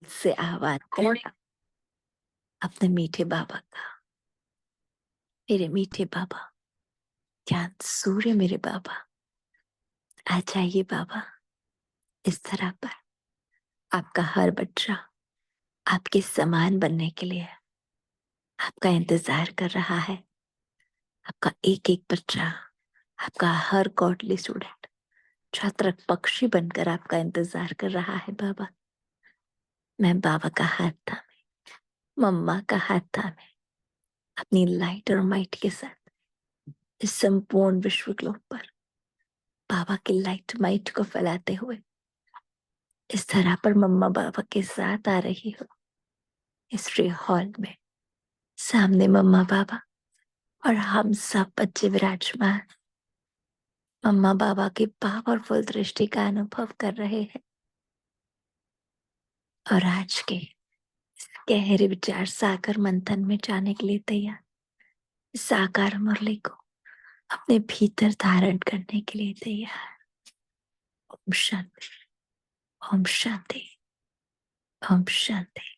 से आह्वान करना अपने मीठे बाबा का। मेरे मीठे बाबा, ज्ञान सूर्य मेरे बाबा, आ जाइए बाबा इस तरह पर। आपका हर बच्चा आपके समान बनने के लिए आपका इंतजार कर रहा है। आपका एक एक बच्चा, आपका हर गॉडली स्टूडेंट छात्र पक्षी बनकर आपका इंतजार कर रहा है बाबा। मैं बाबा का हाथ थामे, मम्मा का हाथ थामे, अपनी लाइट और माइट के साथ इस संपूर्ण विश्व ग्लोब पर बाबा की लाइट माइट को फैलाते हुए इस तरह पर मम्मा बाबा के साथ आ रही हो। हिस्ट्री हॉल में सामने मम्मा बाबा और हम सब बच्चे विराजमान मम्मा बाबा की पावरफुल दृष्टि का अनुभव कर रहे हैं और आज के इस गहरे विचार सागर मंथन में जाने के लिए तैयार, साकार मुरली को अपने भीतर धारण करने के लिए तैयार। ओम शांति, ओम शांति, ओम शांति,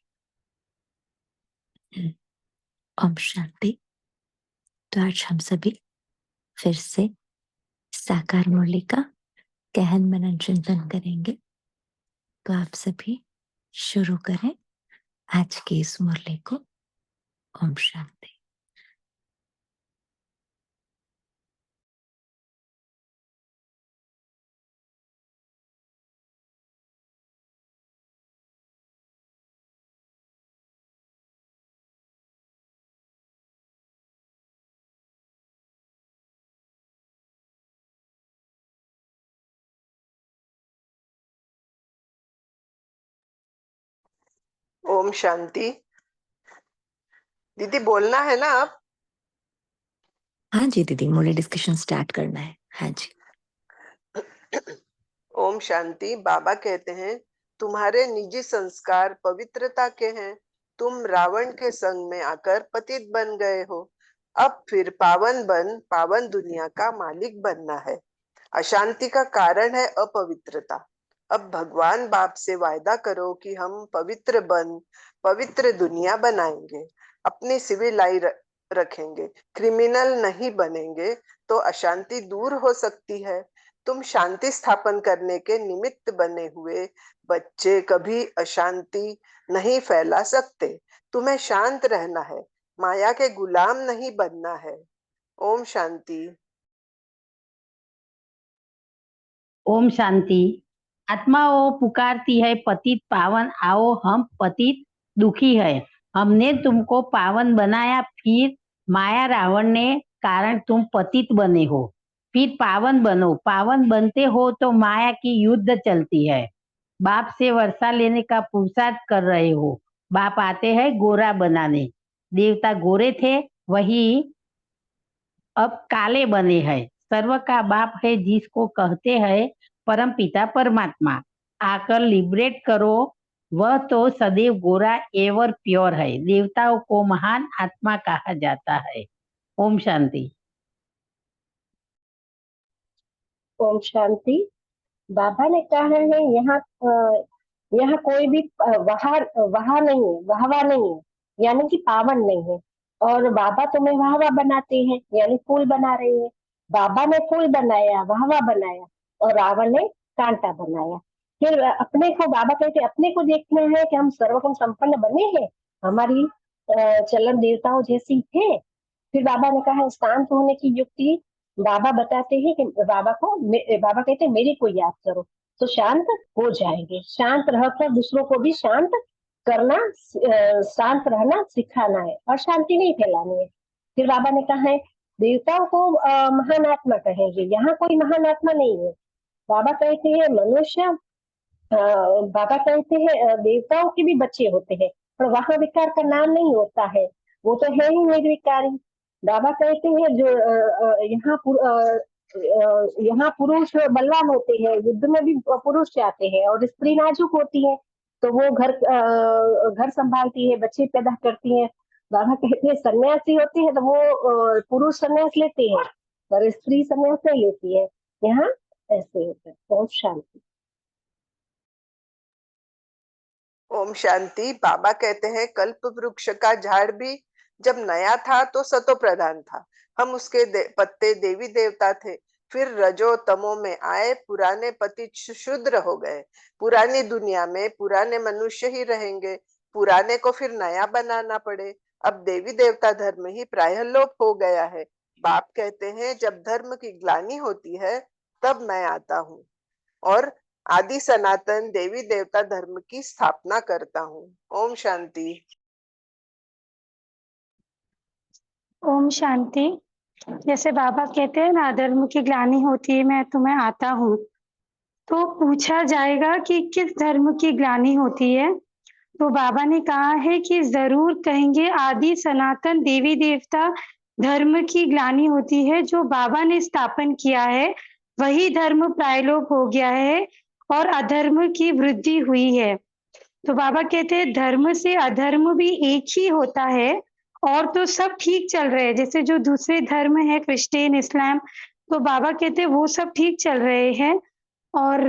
ओम शांति। तो आज हम सभी फिर से साकार मुरली का गहन मनन चिंतन करेंगे। तो आप सभी शुरू करें आज की इस मुरली को। ओम शांति। ओम शांति। दीदी बोलना है ना आप? हाँ जी दीदी, मुझे डिस्कशन स्टार्ट करना है। हाँ जी। ओम शांति। बाबा कहते हैं तुम्हारे निजी संस्कार पवित्रता के हैं। तुम रावण के संग में आकर पतित बन गए हो। अब फिर पावन दुनिया का मालिक बनना है। अशांति का कारण है अपवित्रता। अब भगवान बाप से वायदा करो कि हम पवित्र दुनिया बनाएंगे। अपनी सिविल रखेंगे, क्रिमिनल नहीं बनेंगे, तो अशांति दूर हो सकती है। तुम शांति स्थापन करने के निमित्त बने हुए बच्चे कभी अशांति नहीं फैला सकते। तुम्हें शांत रहना है, माया के गुलाम नहीं बनना है। ओम शांति। ओम शांति। आत्माओं पुकारती है पतित पावन आओ, हम पतित दुखी है। हमने तुमको पावन बनाया, फिर माया रावण ने कारण तुम पतित बने हो। फिर पावन बनो। पावन बनते हो तो माया की युद्ध चलती है। बाप से वर्षा लेने का पुरुषार्थ कर रहे हो। बाप आते हैं गोरा बनाने। देवता गोरे थे, वही अब काले बने हैं। सर्व का बाप है जिसको कहते हैं परम पिता परमात्मा। आकर लिबरेट करो। वह तो सदैव गोरा एवर प्योर है। देवताओं को महान आत्मा कहा जाता है। ओम शांति। ओम शांति। बाबा ने कहा है यहाँ कोई भी वहा नहीं है, वाहवा नहीं है, यानी कि पावन नहीं है। और बाबा तुम्हें वाहवा बनाते हैं, यानी फूल बना रहे हैं। बाबा ने फूल बनाया, वाहवा बनाया, और रावण ने कांटा बनाया। फिर अपने को बाबा कहते अपने को देखना है कि हम सर्वगुण संपन्न बने हैं, हमारी चलन देवताओं जैसी है। फिर बाबा ने कहा शांत होने की युक्ति बाबा बताते हैं कि बाबा कहते हैं मेरे को याद करो तो शांत हो जाएंगे। शांत रहकर दूसरों को भी शांत करना, शांत रहना सिखाना है और शांति नहीं फैलानी है। फिर बाबा ने कहा है देवताओं को महान आत्मा कहेंगे, यहाँ कोई महान आत्मा नहीं है। बाबा कहते हैं मनुष्य, बाबा कहते हैं देवताओं के भी बच्चे होते हैं, पर वहां विकार का नाम नहीं होता है, वो तो है ही निर्विकारी। बाबा कहते हैं जो यहाँ पुरुष बलवान होते हैं, युद्ध में भी पुरुष जाते हैं, और स्त्री नाजुक होती है, तो वो घर संभालती है, बच्चे पैदा करती है। बाबा कहते हैं सन्यासी होते हैं तो वो पुरुष सन्यास लेते हैं, पर स्त्री सन्यास नहीं लेती है। यहाँ ऐसे होता है। बहुत शांति। ओम शांति। बाबा कहते हैं कल्प वृक्ष का झाड़ भी जब नया था तो सतो प्रधान था। हम उसके पत्ते देवी देवता थे। फिर रजो तमो में आए, पुराने पति शूद्र हो गए। पुरानी दुनिया में पुराने मनुष्य ही रहेंगे, पुराने को फिर नया बनाना पड़े। अब देवी देवता धर्म ही प्रायः लोप हो गया है। बाप कहते हैं जब धर्म की ग्लानि होती है तब मैं आता हूँ और आदि सनातन देवी देवता धर्म की स्थापना करता हूँ। ओम शांति। ओम शांति। जैसे बाबा कहते हैं ना, धर्म की ग्लानि होती है मैं तुम्हें आता हूँ, तो पूछा जाएगा कि किस धर्म की ग्लानि होती है। तो बाबा ने कहा है कि जरूर कहेंगे आदि सनातन देवी देवता धर्म की ग्लानि होती है। जो बाबा ने स्थापन किया है वही धर्म प्रायलोप हो गया है और अधर्म की वृद्धि हुई है। तो बाबा कहते हैं धर्म से अधर्म भी एक ही होता है और तो सब ठीक चल रहे हैं। जैसे जो दूसरे धर्म है क्रिश्चियन इस्लाम, तो बाबा कहते हैं वो सब ठीक चल रहे हैं। और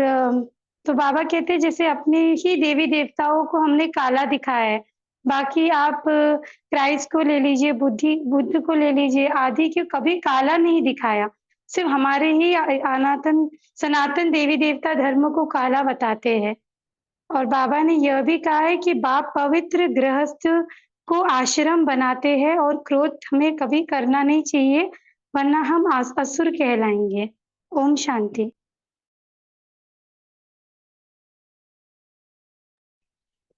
तो बाबा कहते हैं जैसे अपने ही देवी देवताओं को हमने काला दिखाया है, बाकी आप क्राइस्ट को ले लीजिए, बुद्ध को ले लीजिए, आदि को कभी काला नहीं दिखाया। सिर्फ हमारे ही अनातन सनातन देवी देवता धर्म को काला बताते हैं। और बाबा ने यह भी कहा है कि बाप पवित्र गृहस्थ को आश्रम बनाते हैं और क्रोध हमें कभी करना नहीं चाहिए, वरना हम असुर कहलाएंगे। ओम शांति।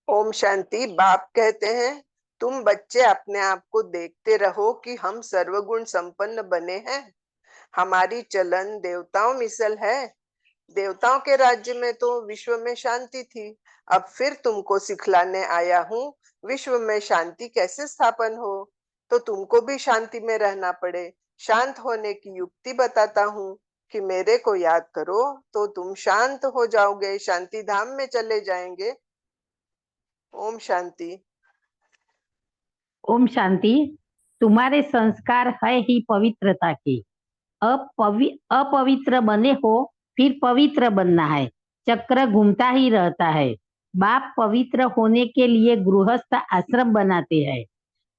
ओम शांति। बाप कहते हैं तुम बच्चे अपने आप को देखते रहो कि हम सर्वगुण संपन्न बने हैं। हमारी चलन देवताओं मिसल है। देवताओं के राज्य में तो विश्व में शांति थी। अब फिर तुमको सिखलाने आया हूँ विश्व में शांति कैसे स्थापन हो। तो तुमको भी शांति में रहना पड़े। शांत होने की युक्ति बताता हूँ कि मेरे को याद करो तो तुम शांत हो जाओगे, शांति धाम में चले जाएंगे। ओम शांति। ओम शांति। तुम्हारे संस्कार है ही पवित्रता के। अपवित्र बने हो फिर पवित्र बनना है। चक्र घूमता ही रहता है। बाप पवित्र होने के लिए गृहस्थ आश्रम बनाते हैं।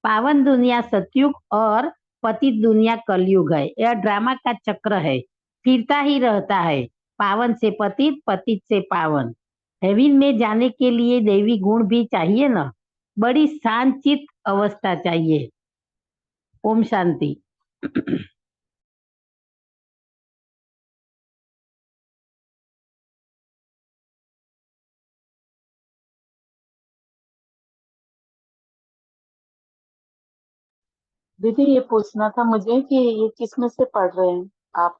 पावन दुनिया सतयुग और पतित दुनिया कलयुग है। यह ड्रामा का चक्र है, फिरता ही रहता है। पावन से पतित, पतित से पावन। हेवन में जाने के लिए दैवी गुण भी चाहिए ना। बड़ी शांतचित्त अवस्था चाहिए। ओम शांति। दीदी ये पूछना था मुझे कि ये किस में से पढ़ रहे हैं आप?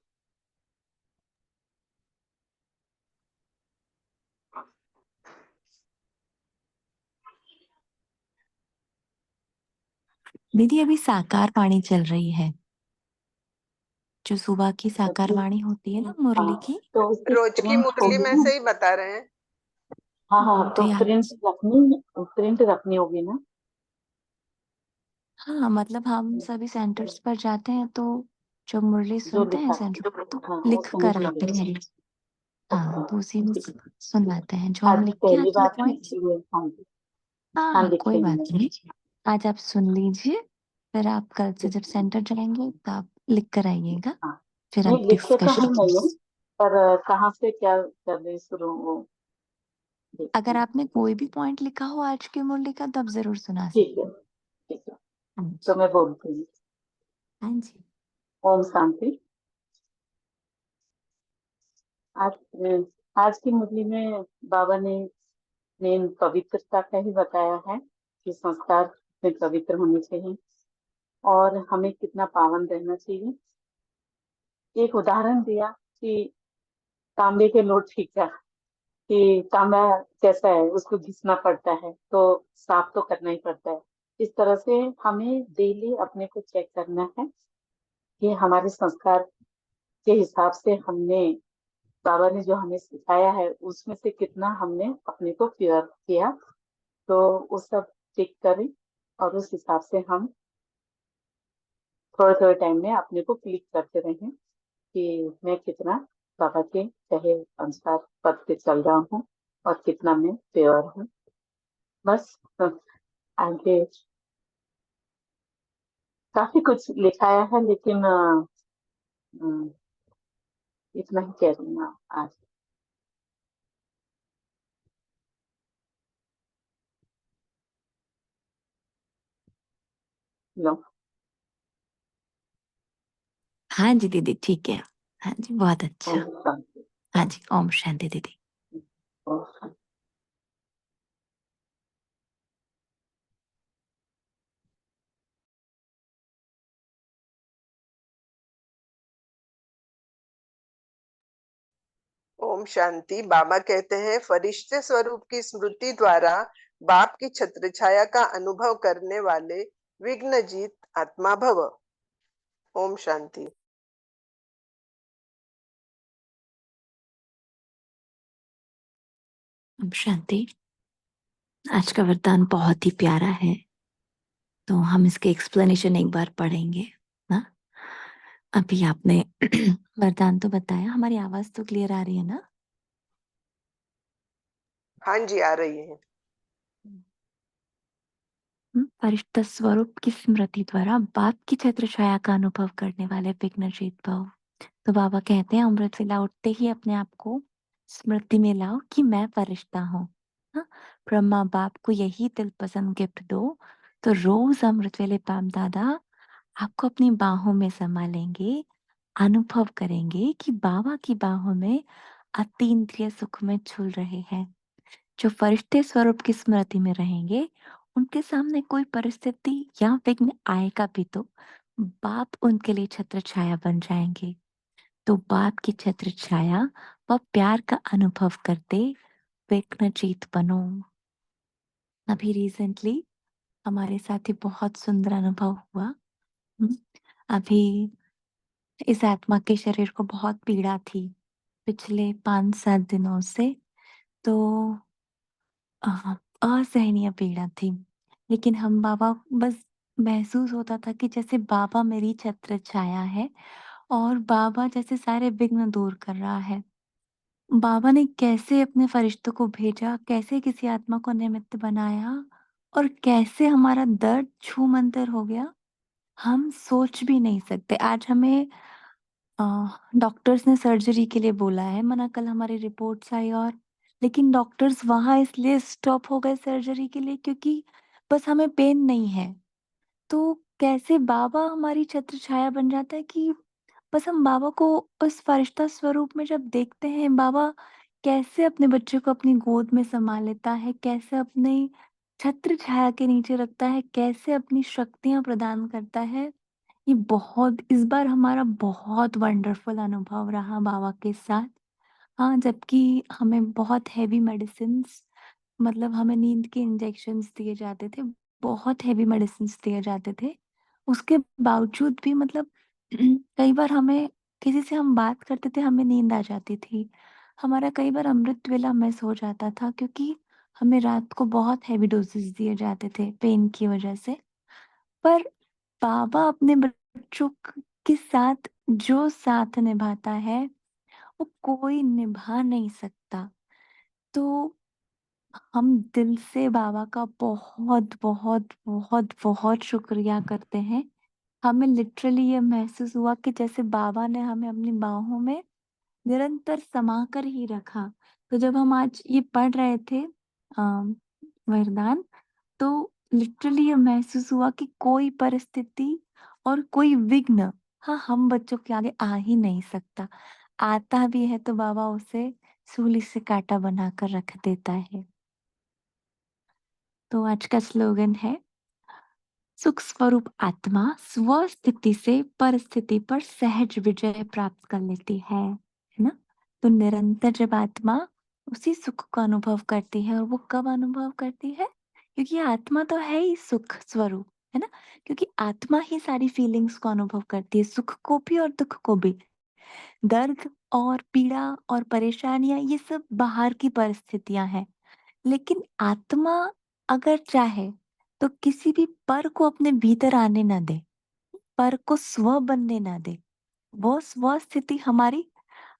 दीदी अभी साकार वाणी चल रही है, जो सुबह की साकार वाणी होती है ना, मुरली हाँ, की। तो उसकी रोज की प्रिंट मुरली होगी में ना? से ही बता रहे हैं। हाँ हाँ, तो तो यहाँ प्रिंट रखनी होगी ना? हाँ, मतलब हम सभी सेंटर्स पर जाते हैं तो जब मुरली जो सुनते हैं लिखा सेंटर पर तो हाँ वो लिख समझ कर आते गई। हैं। हाँ, ओके, तो उसी में सुनवाते हैं जो आज हम लिख के पहली आते हैं बार है पॉइंट्स। इसीलिए। हाँ जी, हाँ हाँ हाँ, लिख कोई रही बात हूँ। नहीं। आज आप सुन लीजिए, फिर आप कल से जब सेंटर जाएंगे तो आप लिख कर आइएगा, हाँ, फिर नहीं आप लिखे तो डिस्कशन हम नहीं है, पर कहाँ से क्या करने शुरू वो देखते अगर हैं। आपने कोई भी पॉइंट लिखा हो आज की मुरली का तब जरूर सुना ठीक सकते है, हैं। ठीक है, हाँ तो जी। मैं बोलती हूँ। हाँ जी। ओम शांति। आज आज की मुरली में बाबा ने मेन पवित्रता का ही बताया है कि संस्कार में पवित्र होने चाहिए और हमें कितना पावन रहना चाहिए। एक उदाहरण दिया कि तांबे के लोटे का, कि तांबा कैसा है, उसको घिसना पड़ता है तो साफ तो करना ही पड़ता है। इस तरह से हमें डेली अपने को चेक करना है कि हमारे संस्कार के हिसाब से हमने, बाबा ने जो हमें सिखाया है उसमें से कितना हमने अपने को प्योर किया। तो वो सब चेक करें और उस हिसाब से हम थोड़े थोड़े टाइम में अपने को क्लिक करते रहें कि मैं कितना बाबा के कहे अनुसार पद पे चल रहा हूँ और कितना मैं प्योर हूँ। बस आगे काफी कुछ लिखाया है, लेकिन इतना ही कह रही हूँ आज। लो। हाँ जी दीदी, ठीक है। हाँ जी, बहुत अच्छा। ओम शांति। हाँ जी, ओम शांति दीदी। ओम शांति। ओम शांति। बाबा कहते हैं, फरिश्ते स्वरूप की स्मृति द्वारा बाप की छत्र छाया का अनुभव करने वाले विघ्नजीत आत्मा भव। ओम शांति। ओम शांति। आज का वरदान बहुत ही प्यारा है, तो हम इसके एक्सप्लेनेशन एक बार पढ़ेंगे ना। अभी आपने वरदान तो बताया, हमारी आवाज तो क्लियर आ रही है ना? हाँ जी, आ रही है। फरिश्ता स्वरूप की स्मृति द्वारा बाप की छत्र छाया का अनुभव करने वाले विघ्नजीत भव। तो बाबा कहते हैं, अमृत वेला उठते ही अपने आप को स्मृति में लाओ कि मैं फरिश्ता हूँ। हाँ, ब्रह्मा बाप को यही दिल पसंद गिफ्ट दो, तो रोज अमृत वेले बाप दादा आपको अपनी बाहों में संभालेंगे, अनुभव करेंगे कि बाबा की बाहों में अतीन्द्रिय सुख में झूल रहे हैं। जो फरिश्ते स्वरूप की स्मृति में रहेंगे, उनके सामने कोई परिस्थिति या विघ्न आएगा भी तो बाप उनके लिए छत्र छाया बन जाएंगे। तो बाप की छत्र छाया व प्यार का अनुभव करते विघ्नजीत बनो। अभी रिसेंटली हमारे साथ ही बहुत सुंदर अनुभव हुआ। अभी इस आत्मा के शरीर को बहुत पीड़ा थी पिछले 5-7 दिनों से, तो असहनीय पीड़ा थी। लेकिन हम बाबा बस महसूस होता था कि जैसे बाबा मेरी छत्र छाया है और बाबा जैसे सारे विघ्न दूर कर रहा है। बाबा ने कैसे अपने फरिश्तों को भेजा, कैसे किसी आत्मा को निमित्त बनाया और कैसे हमारा दर्द छूमंतर हो गया, हम सोच भी नहीं सकते। आज हमें अ, डॉक्टर्स ने सर्जरी के लिए बोला है, मना कल हमारी रिपोर्ट्स आई, और लेकिन डॉक्टर्स वहाँ इसलिए स्टॉप हो गए सर्जरी के लिए क्योंकि बस हमें पेन नहीं है। तो कैसे बाबा हमारी छत्र छाया बन जाता है कि बस हम बाबा को उस फरिश्ता स्वरूप में जब देखते हैं, बाबा कैसे अपने बच्चे को अपनी गोद में संभाल लेता है, कैसे अपने छत्र छाया के नीचे रखता है, कैसे अपनी शक्तियाँ प्रदान करता है। ये बहुत इस बार हमारा बहुत वंडरफुल अनुभव रहा बाबा के साथ। हाँ, जबकि हमें बहुत हेवी मेडिसिन्स, मतलब हमें नींद के इंजेक्शंस दिए जाते थे, बहुत हेवी मेडिसिन्स दिए जाते थे। उसके बावजूद भी मतलब कई बार हमें किसी से हम बात करते थे, हमें नींद आ जाती थी। हमारा कई बार अमृत वेला मिस हो जाता था क्योंकि हमें रात को बहुत हेवी डोसेस दिए जाते थे पेन की वजह से। पर बाबा अपने बच्चों के साथ जो साथ निभाता है, वो कोई निभा नहीं सकता। तो हम दिल से बाबा का बहुत बहुत बहुत बहुत शुक्रिया करते हैं। हमें लिटरली ये महसूस हुआ कि जैसे बाबा ने हमें अपनी बाहों में निरंतर समा कर ही रखा। तो जब हम आज ये पढ़ रहे थे वरदान, तो लिटरली ये महसूस हुआ कि कोई परिस्थिति और कोई विघ्न, हाँ, हम बच्चों के आगे आ ही नहीं सकता। आता भी है तो बाबा उसे सूली से कांटा बनाकर रख देता है। तो आज का स्लोगन है, सुख स्वरूप आत्मा स्वस्थिति से परिस्थिति पर सहज विजय प्राप्त कर लेती है ना। तो निरंतर जब आत्मा उसी सुख का अनुभव करती है, और वो कब अनुभव करती है, क्योंकि आत्मा तो है ही सुख स्वरूप, है ना। क्योंकि आत्मा ही सारी फीलिंग्स को अनुभव करती है, सुख को भी और दुख को भी। दर्द और पीड़ा और परेशानियां ये सब बाहर की परिस्थितियां हैं, लेकिन आत्मा अगर चाहे तो किसी भी पर को अपने भीतर आने ना दे, पर को स्व बनने ना दे। वो स्व स्थिति हमारी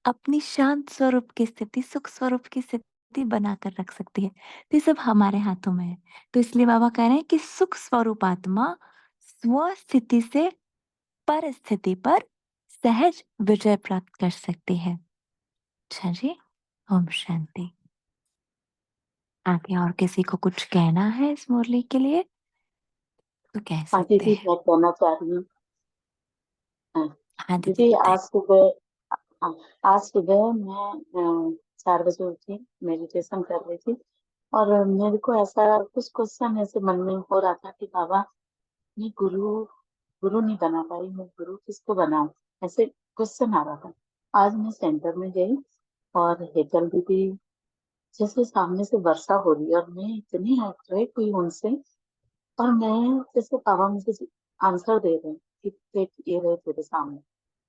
अपनी शांत स्वरूप की स्थिति, सुख स्वरूप की स्थिति बनाकर रख सकती है। तो ये सब हमारे हाथों में है। तो इसलिए बाबा कह रहे हैं कि सुख स्वरूप आत्मा स्वस्थिति से परिस्थिति पर सहज विजय प्राप्त कर सकती है। अच्छा जी, ओम शांति। आगे और किसी को कुछ कहना है इस मुरली के लिए तो कह हाँ सकते दीदी, हैं। मैं कहना चाह रही हूँ। हाँ, हाँ दीदी दीदी बताइए। हाँ, आज सुबह मैं 4 बजे उठी, मेडिटेशन कर रही थी, और मेरे को ऐसा कुछ क्वेश्चन ऐसे मन में हो रहा था कि बाबा, मैं गुरु गुरु नहीं बना पाई, मैं गुरु किसको बनाऊं, ऐसे क्वेश्चन आ रहा था। आज मैं सेंटर में गई और हेतल दीदी जैसे सामने से वर्षा हो रही है और मैं इतनी अट्रैक्ट हुई उनसे, और मैं जैसे बाबा मुझे आंसर दे रहे हैं कि देख ये रहे तेरे सामने,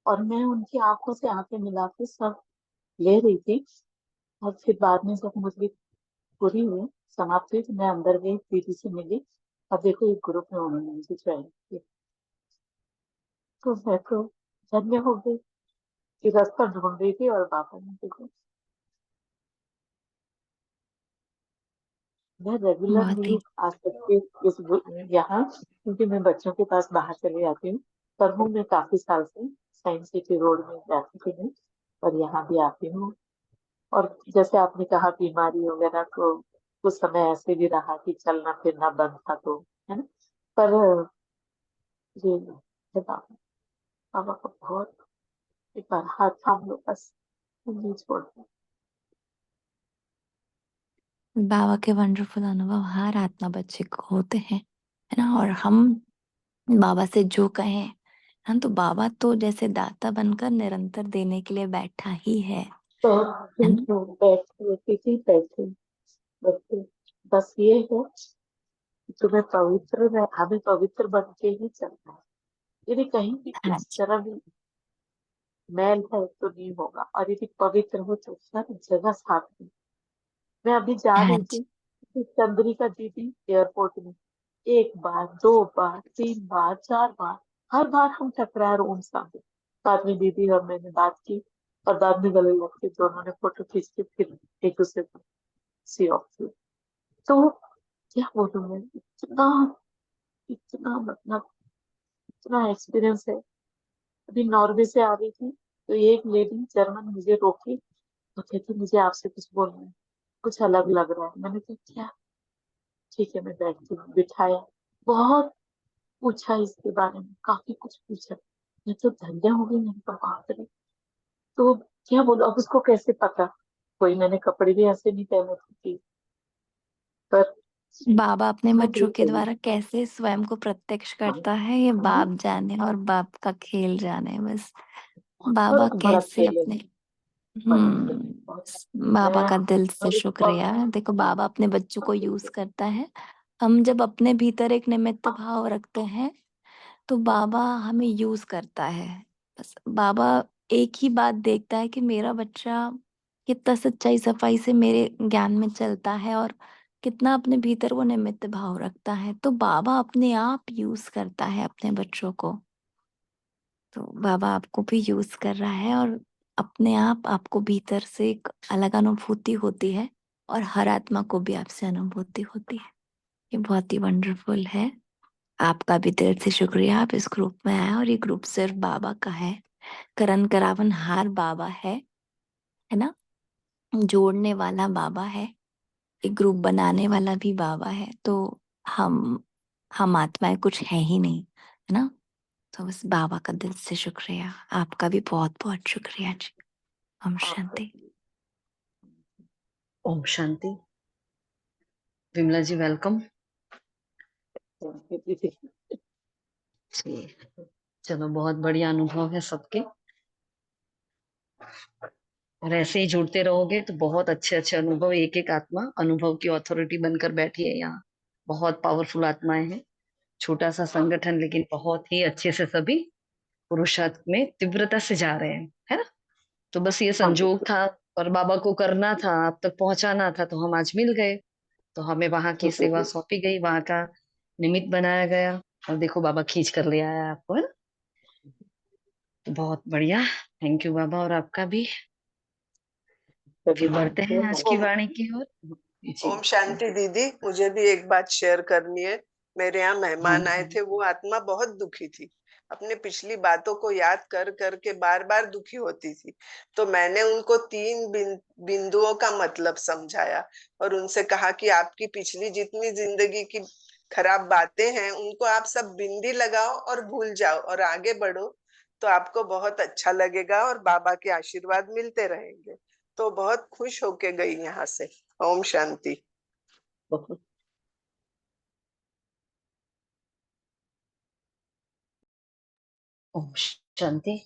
और मैं उनकी आंखों से आंखें मिला के सब ले रही थी। और फिर बाद में जब मुझे पूरी हुई, समाप्त हुई, तो मैं अंदर गई, दीदी से मिली, और देखो एक ग्रुप में उन्होंने मुझे ज्वाइन किया। तो मैं तो धन्य हो गई कि रास्ता ढूंढ रही थी और बाबा ने देखो। मैं रेगुलर बहुत नहीं ही आ सकती यहाँ, क्योंकि मैं बच्चों के पास बाहर चले जाती हूँ, पर हूँ मैं काफी साल से साइंस सिटी रोड में जाती थी मैं, और यहाँ भी आती हूँ। और जैसे आपने कहा बीमारी वगैरह को कुछ समय ऐसे भी रहा कि चलना फिरना बंद था, तो है ना, पर ये है बाबा, बाबा को बहुत एक बार हाथ थाम लो बस, नहीं छोड़ना। बाबा के वंडरफुल अनुभव हर आत्मा बच्चे को होते हैं, है ना। और हम बाबा से जो कहें, हम तो बाबा तो जैसे दाता बनकर निरंतर देने के लिए बैठा ही है तो ना। बैठे किसी बैठे बैठे, बस ये है कि तुम्हें पवित्र हमें पवित्र बन के ही चलना है। यदि कहीं भी हाँ किसी जी, तरह भी मैल है तो नहीं होगा, और यदि पवित्र हो तो हर जगह साफ है। मैं अभी जा हाँ रही जी, थी, चंद्रिका दीदी एयरपोर्ट में, एक बार, 2 बार, 3 बार, 4 बार, हर बार हम टकरा रहे उनसे। बाद में दीदी और मैंने बात की, और बाद में गले लग के दोनों ने फोटो खींच के फिर एक दूसरे को सी ऑफ किया। तो क्या बोलूं मैं, इतना इतना मतलब इतना एक्सपीरियंस है। अभी नॉर्वे से आ रही थी, तो एक लेडी जर्मन मुझे रोकी, तो कहती मुझे आपसे कुछ बोलना है, कुछ अलग लग रहा है। मैंने कहा क्या? ठीक है मैं बैठती हूँ, बिठाया, बहुत पूछा इसके बारे में, काफी कुछ पूछा। मैं तो धन्य हो गई, मैंने कहा बाप रे। तो क्या बोलो, अब उसको कैसे पता, कोई मैंने कपड़े भी ऐसे नहीं पहने थे, पर बाबा अपने इतना बच्चों दिल के गई। द्वारा कैसे स्वयं को प्रत्यक्ष हाँ, करता है ये हाँ, बाप जाने और बाप का खेल जाने बस। और बाबा बड़ा कैसे खेल है, अपने बड़ा खेल है, बहुत। बाबा मैं का दिल से और एक शुक्रिया। देखो बाबा अपने बच्चों को यूज करता है। हम जब अपने भीतर एक निमित्त भाव रखते हैं तो बाबा हमें यूज करता है। बस बाबा एक ही बात देखता है कि मेरा बच्चा कितना सच्चाई सफाई से मेरे ज्ञान में चलता है और कितना अपने भीतर वो निमित्त भाव रखता है, तो बाबा अपने आप यूज करता है अपने बच्चों को। तो बाबा आपको भी यूज कर रहा है और अपने आप आपको भीतर से एक अलग अनुभूति होती है और हर आत्मा को भी आपसे अनुभूति होती है। ये बहुत ही वंडरफुल है। आपका भी दिल से शुक्रिया, आप इस ग्रुप में आए और ये ग्रुप सिर्फ बाबा का है। करण करावन हार बाबा है ना। जोड़ने वाला बाबा है, एक ग्रुप बनाने वाला भी बाबा है। तो हम हम आत्माएं कुछ है ही नहीं, है ना। तो बस बाबा का दिल से शुक्रिया, आपका भी बहुत बहुत शुक्रिया जी। ओम शांति। ओम शांति। विमला जी वेलकम जी। चलो, बहुत बढ़िया अनुभव है सबके, और ऐसे ही जुड़ते रहोगे तो बहुत अच्छे अच्छे अनुभव, एक एक आत्मा अनुभव की अथॉरिटी बनकर बैठी है यहाँ। बहुत पावरफुल आत्माएं हैं, छोटा सा संगठन लेकिन बहुत ही अच्छे से सभी पुरुषार्थ में तीव्रता से जा रहे हैं, है ना। तो बस ये हाँ जी, संजोग था, और बाबा को करना था, आप तक पहुंचाना था, तो हम आज मिल गए। तो हमें वहां की सेवा सौंपी गई, वहां का निमित्त बनाया गया, और देखो बाबा खींच कर ले आया आपको, है ना। तो बहुत बढ़िया, थैंक यू बाबा, और आपका भी। कभी बढ़ते हैं आज की ओम वाणी की ओर। जी। ओम शांति दीदी, मुझे भी एक बात शेयर करनी है। मेरे यहाँ मेहमान आए थे, वो आत्मा बहुत दुखी थी। अपने पिछली बातों को याद कर करके बार बार दुखी होती थी। तो मैंने उनको तीन बिंदुओं का मतलब समझाया और उनसे कहा कि आपकी पिछली जितनी जिंदगी की खराब बातें हैं उनको आप सब बिंदी लगाओ और भूल जाओ और आगे बढ़ो, तो आपको बहुत अच्छा लगेगा और बाबा के आशीर्वाद मिलते रहेंगे। तो बहुत खुश होके गई यहाँ से। ओम शांति। बहुत ओम शांति।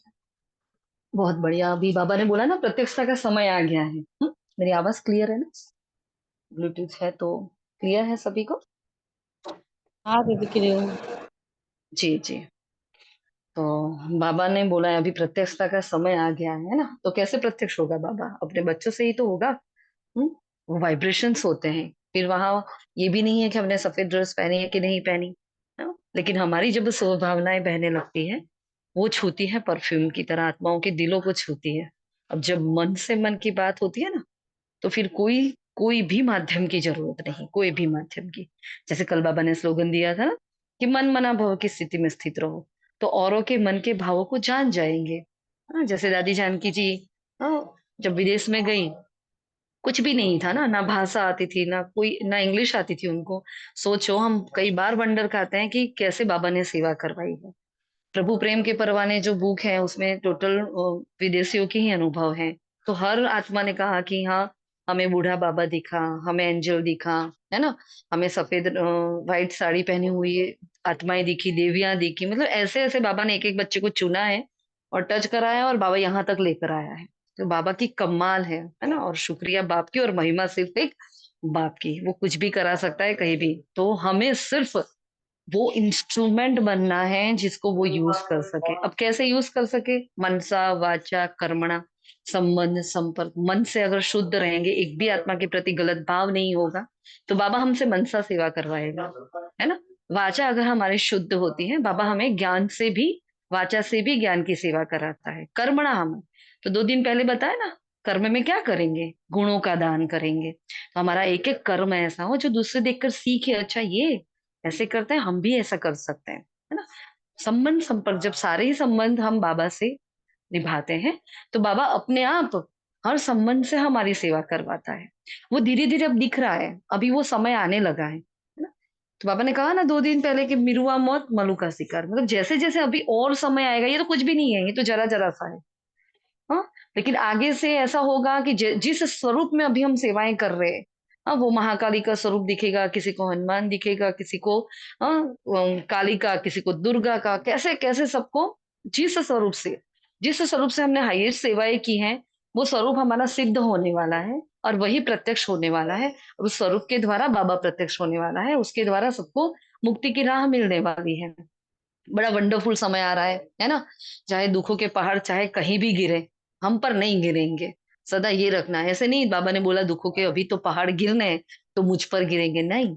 बहुत बढ़िया। अभी बाबा ने बोला ना प्रत्यक्षता का समय आ गया है। मेरी आवाज क्लियर है ना? ब्लूटूथ है तो क्लियर है सभी को? हाँ दीदी क्लियर। जी जी। तो बाबा ने बोला है अभी प्रत्यक्षता का समय आ गया है ना, तो कैसे प्रत्यक्ष होगा बाबा? अपने बच्चों से ही तो होगा। वो वाइब्रेशंस होते हैं। फिर वहां ये भी नहीं है कि हमने सफेद ड्रेस पहनी है कि नहीं पहनी, लेकिन हमारी जब स्वभावनाएं बहने लगती है, वो छूती है परफ्यूम की तरह, आत्माओं के दिलों को छूती है। अब जब मन से मन की बात होती है ना, तो फिर कोई कोई भी माध्यम की जरूरत नहीं, कोई भी माध्यम की। जैसे कल बाबा ने स्लोगन दिया था ना कि मन मना भव की स्थिति में स्थित रहो, तो औरों के मन के भावों को जान जाएंगे। जैसे दादी जानकी जी, जब विदेश में गई, कुछ भी नहीं था ना, ना भाषा आती थी, ना कोई, ना इंग्लिश आती थी उनको। सोचो, हम कई बार वंडर खाते हैं कि कैसे बाबा ने सेवा करवाई है। प्रभु प्रेम के परवाने जो बुक है उसमें टोटल विदेशियों के ही अनुभव हैं। तो हर आत्मा ने कहा कि हाँ, हमें बूढ़ा बाबा दिखा, हमें एंजल दिखा, है ना, हमें सफेद व्हाइट साड़ी पहनी हुई आत्माएं दिखी, देवियां दिखी। मतलब ऐसे ऐसे बाबा ने एक एक बच्चे को चुना है और टच कराया और बाबा यहाँ तक लेकर आया है। तो बाबा की कमाल है ना। और शुक्रिया बाप की, और महिमा सिर्फ एक बाप की। वो कुछ भी करा सकता है कहीं भी, तो हमें सिर्फ वो इंस्ट्रूमेंट बनना है जिसको वो यूज कर सके। अब कैसे यूज कर सके? मनसा वाचा कर्मणा, संबंध संपर्क। मन से अगर शुद्ध रहेंगे, एक भी आत्मा के प्रति गलत भाव नहीं होगा, तो बाबा हमसे मनसा सेवा करवाएगा, है ना। वाचा अगर हमारी शुद्ध होती है, बाबा हमें ज्ञान से भी, वाचा से भी ज्ञान की सेवा कराता है। कर्मणा हम, तो 2 दिन पहले बताया ना, कर्म में क्या करेंगे? गुणों का दान करेंगे। तो हमारा एक एक कर्म ऐसा हो जो दूसरे देखकर सीखे, अच्छा ये ऐसे करते हैं, हम भी ऐसा कर सकते हैं, है ना। संबंध संपर्क, जब सारे ही संबंध हम बाबा से निभाते हैं, तो बाबा अपने आप हर संबंध से हमारी सेवा करवाता है। वो धीरे धीरे अब दिख रहा है, अभी वो समय आने लगा है ना। तो बाबा ने कहा ना 2 दिन पहले कि मिरुआ मौत मलू का शिकार, मतलब जैसे जैसे अभी और समय आएगा, ये तो कुछ भी नहीं है, ये तो जरा जरा सा है। हाँ, लेकिन आगे से ऐसा होगा कि जिस स्वरूप में अभी हम सेवाएं कर रहे हैं, हाँ, वो महाकाली का स्वरूप दिखेगा, किसी को हनुमान दिखेगा, किसी को काली का, किसी को दुर्गा का, कैसे कैसे सबको जिस स्वरूप से हमने हाईएस्ट सेवाएं की हैं, वो स्वरूप हमारा सिद्ध होने वाला है और वही प्रत्यक्ष होने वाला है। और उस स्वरूप के द्वारा बाबा प्रत्यक्ष होने वाला है, उसके द्वारा सबको मुक्ति की राह मिलने वाली है। बड़ा वंडरफुल समय आ रहा है ना। चाहे दुखों के पहाड़ चाहे कहीं भी गिरे, हम पर नहीं गिरेंगे। सदा ये रखना है, ऐसे नहीं बाबा ने बोला दुखों के अभी तो पहाड़ गिरने हैं तो मुझ पर गिरेंगे, नहीं।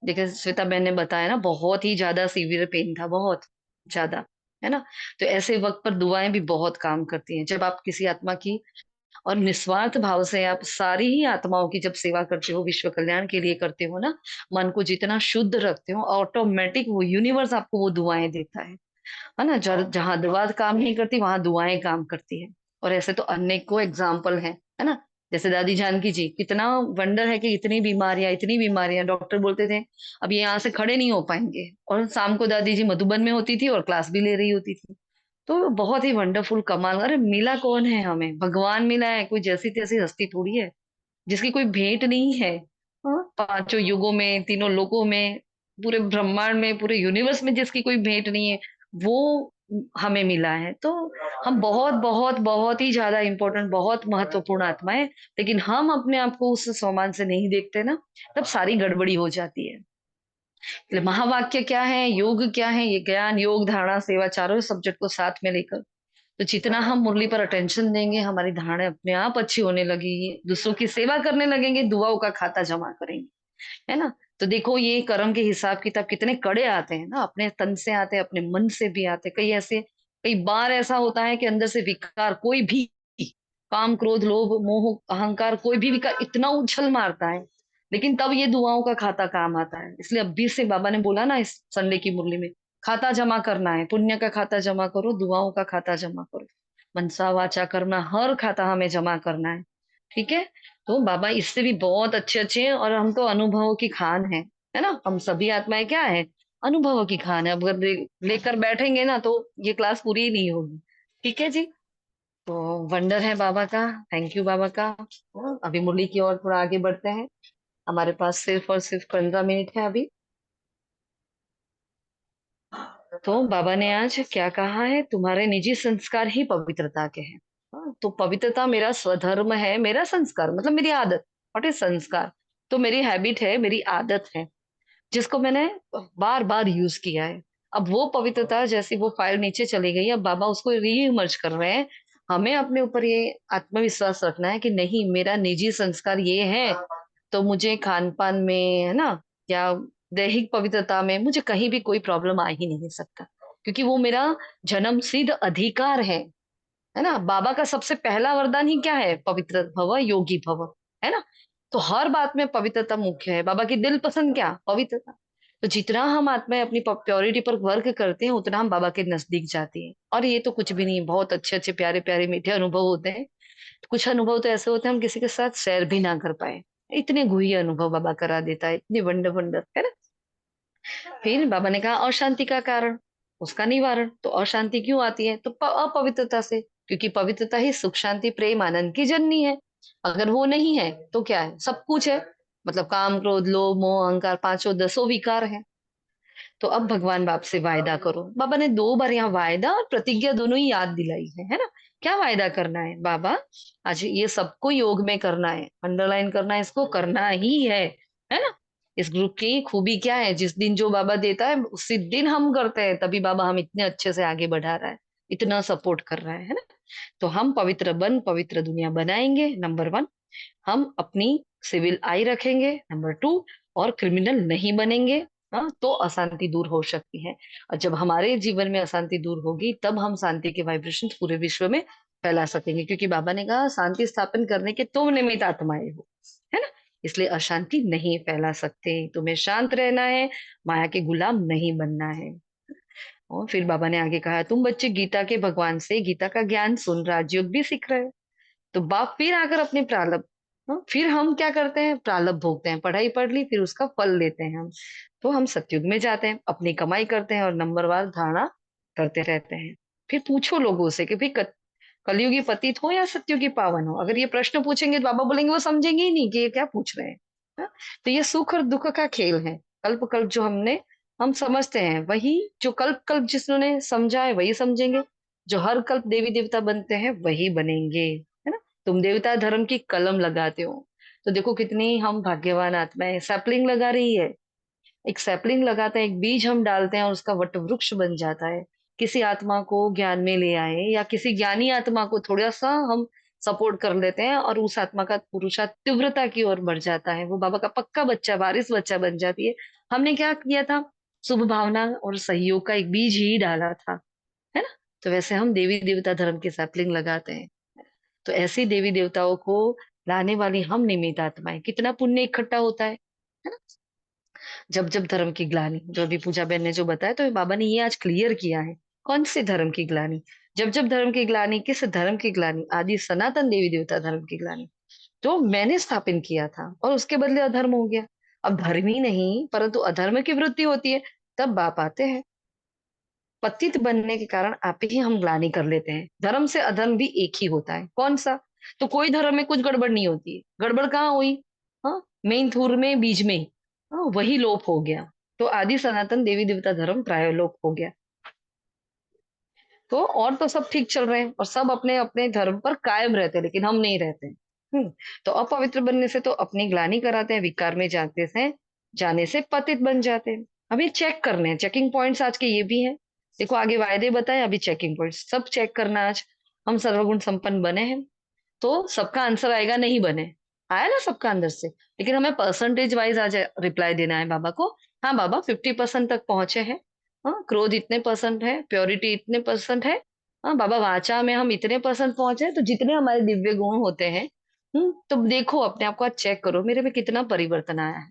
देखिए श्वेता बहन ने बताया ना, बहुत ही ज्यादा सीवियर पेन था, बहुत ज्यादा, है ना। तो ऐसे वक्त पर दुआएं भी बहुत काम करती हैं। जब आप किसी आत्मा की और निस्वार्थ भाव से आप सारी ही आत्माओं की जब सेवा करते हो, विश्व कल्याण के लिए करते हो ना, मन को जितना शुद्ध रखते हो, ऑटोमेटिक वो यूनिवर्स आपको वो दुआएं देता है ना। जहाँ दुआ काम नहीं करती वहां दुआएं काम करती है। और ऐसे तो अनेकों एग्जाम्पल है ना। जैसे दादी जानकी जी, कितना वंडर है कि इतनी बीमारियां, डॉक्टर बोलते थे अब ये यहाँ से खड़े नहीं हो पाएंगे, और शाम को दादी जी मधुबन में होती थी और क्लास भी ले रही होती थी। तो बहुत ही वंडरफुल कमाल। अरे मिला कौन है हमें? भगवान मिला है, कोई जैसी तैसी हस्ती थोड़ी है जिसकी कोई भेंट नहीं है। हाँ, 5 युगों में, तीनों लोकों में, पूरे ब्रह्मांड में, पूरे यूनिवर्स में जिसकी कोई भेंट नहीं है, वो हमें मिला है। तो हम बहुत बहुत बहुत ही ज्यादा इंपॉर्टेंट, बहुत महत्वपूर्ण आत्मा है। लेकिन हम अपने आप को उस सम्मान से नहीं देखते ना, तब सारी गड़बड़ी हो जाती है। इसलिए महावाक्य क्या है, योग क्या है, ये ज्ञान योग धारणा सेवा चारों सब्जेक्ट को साथ में लेकर, तो जितना हम मुरली पर अटेंशन देंगे, हमारी धारणा अपने आप अच्छी होने लगेगी, दूसरों की सेवा करने लगेंगे, दुआओं का खाता जमा करेंगे, है ना। तो देखो ये कर्म के हिसाब किताब कितने कड़े आते हैं ना, अपने तन से आते हैं, अपने मन से भी आते हैं। कई बार ऐसा होता है कि अंदर से विकार कोई भी काम क्रोध लोभ मोह अहंकार कोई भी विकार इतना उछल मारता है, लेकिन तब ये दुआओं का खाता काम आता है। इसलिए अभी से बाबा ने बोला ना इस संडे की मुरली में, खाता जमा करना है, पुण्य का खाता जमा करो, दुआओं का खाता जमा करो, मनसा वाचा करना, हर खाता हमें जमा करना है। ठीक है, तो बाबा इससे भी बहुत अच्छे अच्छे हैं, और हम तो अनुभवों की खान है ना, हम सभी आत्माएं क्या है, अनुभवों की खान है। अब अगर लेकर बैठेंगे ना तो ये क्लास पूरी ही नहीं होगी। ठीक है जी, तो वंडर है बाबा का, थैंक यू बाबा का। अभी मुरली की ओर थोड़ा आगे बढ़ते हैं, हमारे पास सिर्फ और सिर्फ 15 मिनट है अभी। तो बाबा ने आज क्या कहा है, तुम्हारे निजी संस्कार ही पवित्रता के हैं। तो पवित्रता मेरा स्वधर्म है, मेरा संस्कार मतलब मेरी आदत। व्हाट इज संस्कार? तो मेरी हैबिट है, मेरी आदत है, जिसको मैंने बार बार यूज किया है। अब वो पवित्रता जैसी वो फाइल नीचे चली गई, अब बाबा उसको रीइमर्ज कर रहे हैं। हमें अपने ऊपर ये आत्मविश्वास रखना है कि नहीं, मेरा निजी संस्कार ये है, तो मुझे खान पान में है ना, या दैहिक पवित्रता में मुझे कहीं भी कोई प्रॉब्लम आ ही नहीं सकता, क्योंकि वो मेरा जन्म सिद्ध अधिकार है ना। बाबा का सबसे पहला वरदान ही क्या है, पवित्र भव योगी भव, है ना। तो हर बात में पवित्रता मुख्य है। बाबा की दिल पसंद क्या, पवित्रता। तो जितना हम आत्माएं अपनी प्योरिटी पर वर्क करते हैं, उतना हम बाबा के नजदीक जाते हैं। और ये तो कुछ भी नहीं, बहुत अच्छे अच्छे प्यारे प्यारे मीठे अनुभव होते हैं। कुछ अनुभव तो ऐसे होते हैं हम किसी के साथ शेयर भी ना कर पाए, इतने गुह्य अनुभव बाबा करा देता है, इतने वंडर वंडर, है ना। फिर बाबा ने कहा अशांति का कारण, उसका निवारण। तो अशांति क्यों आती है, तो अपवित्रता से, क्योंकि पवित्रता ही सुख शांति प्रेम आनंद की जननी है। अगर वो नहीं है तो क्या है, सब कुछ है, मतलब काम क्रोध लोभ मोह अहंकार पांचों दसों विकार है। तो अब भगवान बाप से वायदा करो। बाबा ने 2 बार यहाँ वायदा और प्रतिज्ञा दोनों ही याद दिलाई है ना। क्या वायदा करना है बाबा, आज ये सबको योग में करना है, अंडरलाइन करना है, इसको करना ही है ना। इस ग्रुप की खूबी क्या है, जिस दिन जो बाबा देता है उसी दिन हम करते हैं, तभी बाबा हम इतने अच्छे से आगे बढ़ा रहा है, इतना सपोर्ट कर रहा है ना। तो हम पवित्र बन पवित्र दुनिया बनाएंगे, नंबर 1। हम अपनी सिविल आई रखेंगे, नंबर 2। और क्रिमिनल नहीं बनेंगे। हाँ, तो अशांति दूर हो सकती है। और जब हमारे जीवन में अशांति दूर होगी, तब हम शांति के वाइब्रेशन पूरे विश्व में फैला सकेंगे, क्योंकि बाबा ने कहा शांति स्थापन करने के तुम निमित्त आत्माएं हो, है ना। इसलिए अशांति नहीं फैला सकते, तुम्हें शांत रहना है, माया के गुलाम नहीं बनना है। और फिर बाबा ने आगे कहा, तुम बच्चे गीता के भगवान से गीता का ज्ञान सुन राजयोग भी सीख रहे हो। तो बाप फिर आकर अपने प्रारब्ध, हाँ, फिर हम क्या करते हैं, प्रारब्ध भोगते हैं, पढ़ाई पढ़ ली फिर उसका फल लेते हैं हम। तो हम सतयुग में जाते हैं, अपनी कमाई करते हैं और नंबरवार धारणा करते रहते हैं। फिर पूछो लोगों से कि भाई कलयुगी पतित हो या सतयुगी पावन हो। अगर ये प्रश्न पूछेंगे तो बाबा बोलेंगे वो समझेंगे ही नहीं कि ये क्या पूछ रहे हैं। हाँ? तो ये सुख और दुख का खेल है। कल्प कल्प जो हम समझते हैं, वही जो कल्प कल्प जिन्होंने समझा है वही समझेंगे, जो हर कल्प देवी देवता बनते हैं वही बनेंगे, है ना। तुम देवता धर्म की कलम लगाते हो, तो देखो कितनी हम भाग्यवान आत्माएं। सैपलिंग लगा रही है, एक सैपलिंग लगाते हैं, एक बीज हम डालते हैं और उसका वट वृक्ष बन जाता है। किसी आत्मा को ज्ञान में ले आए या किसी ज्ञानी आत्मा को थोड़ा सा हम सपोर्ट कर लेते हैं, और उस आत्मा का पुरुषार्थ तीव्रता की ओर बढ़ जाता है, वो बाबा का पक्का बच्चा वारिस बच्चा बन जाती है। हमने क्या किया था, शुभ भावना और सहयोग का एक बीज ही डाला था, है ना। तो वैसे हम देवी देवता धर्म की सैपलिंग लगाते हैं। तो ऐसी देवी देवताओं को लाने वाली हम निमित्त आत्माएं, कितना पुण्य इकट्ठा होता है ना। जब जब धर्म की ग्लानि, जो अभी पूजा बहन ने जो बताया, तो बाबा ने ये आज क्लियर किया है, कौन से धर्म की ग्लानि। जब जब धर्म की ग्लानि, किस धर्म की ग्लानि, आदि सनातन देवी देवता धर्म की ग्लानि, जो मैंने स्थापित किया था और उसके बदले अधर्म हो गया। अब धर्म ही नहीं परंतु अधर्म की वृत्ति होती है, तब बाप आते हैं। पतित बनने के कारण आप ही हम ग्लानि कर लेते हैं। धर्म से अधर्म भी एक ही होता है, कौन सा। तो कोई धर्म में कुछ गड़बड़ नहीं होती है, गड़बड़ कहाँ हुई, हाँ, मेन थूर में बीज में, हाँ, वही लोप हो गया। तो आदि सनातन देवी देवता धर्म प्राय लोप हो गया। तो और तो सब ठीक चल रहे हैं और सब अपने अपने धर्म पर कायम रहते हैं, लेकिन हम नहीं रहते हैं। तो अपवित्र बनने से तो अपनी ग्लानि कराते हैं, विकार में जाने से पतित बन जाते हैं। अब ये चेक करने हैं, चेकिंग पॉइंट्स आज के ये भी हैं। देखो आगे वायदे बताए, अभी चेकिंग पॉइंट्स सब चेक करना। आज हम सर्वगुण संपन्न बने हैं, तो सबका आंसर आएगा नहीं बने, आया ना सबका अंदर से, लेकिन हमें परसेंटेज वाइज आज रिप्लाई देना है बाबा को। हाँ बाबा 50% तक पहुंचे हैं, हाँ क्रोध इतने परसेंट है, प्योरिटी इतने परसेंट है, हाँ बाबा वाचा में हम इतने परसेंट पहुंचे हैं, तो जितने हमारे दिव्य गुण होते हैं, तो देखो अपने आप को, आज चेक करो मेरे में कितना परिवर्तन आया है।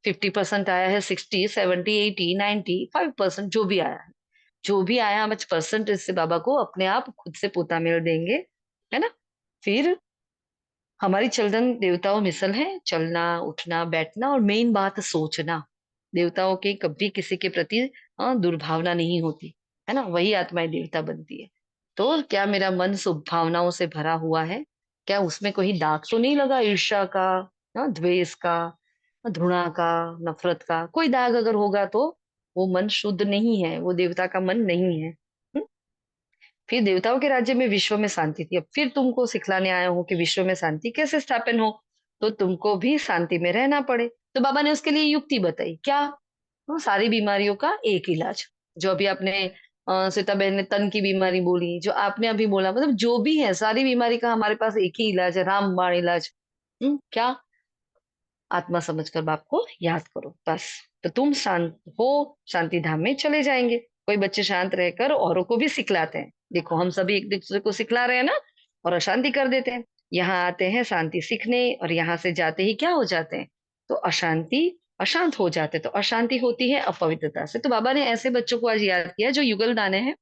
50% आया है, 60, 70, 80, 90, 5% जो भी आया है, जो भी आया हम आज परसेंटेज से बाबा को अपने आप खुद से पोता मेल देंगे, है ना। फिर हमारी चलन देवताओं मिसल है, चलना उठना बैठना, और मेन बात सोचना। देवताओं के कभी किसी के प्रति दुर्भावना नहीं होती, है ना, वही आत्माएं देवता बनती है। तो क्या मेरा मन शुभ भावनाओं से भरा हुआ है? क्या उसमें कोई दाग तो नहीं लगा ईर्ष्या का, द्वेष का, घृणा का, नफरत का? कोई दाग अगर होगा तो वो मन शुद्ध नहीं है, वो देवता का मन नहीं है। फिर देवताओं के राज्य में विश्व में शांति थी। अब फिर तुमको सिखलाने आया हूं कि विश्व में शांति कैसे स्थापन हो, तो तुमको भी शांति में रहना पड़े। तो बाबा ने उसके लिए युक्ति बताई, क्या? सारी बीमारियों का एक इलाज। जो अभी आपने सीता बहन ने तन की बीमारी बोली, जो आपने अभी बोला, मतलब जो भी है सारी बीमारी का हमारे पास एक ही इलाज है, रामबाण इलाज। क्या? आत्मा समझकर बाप को याद करो, बस। तो तुम शांत हो, शांति धाम में चले जाएंगे। कोई बच्चे शांत रहकर औरों को भी सिखलाते हैं। देखो हम सभी एक दूसरे को सिखला रहे हैं ना, और अशांति कर देते हैं। यहाँ आते हैं शांति सीखने, और यहाँ से जाते ही क्या हो जाते हैं? तो अशांति, अशांत हो जाते हैं। तो अशांति होती है अपवित्रता से। तो बाबा ने ऐसे बच्चों को आज याद किया जो युगल दाने हैं,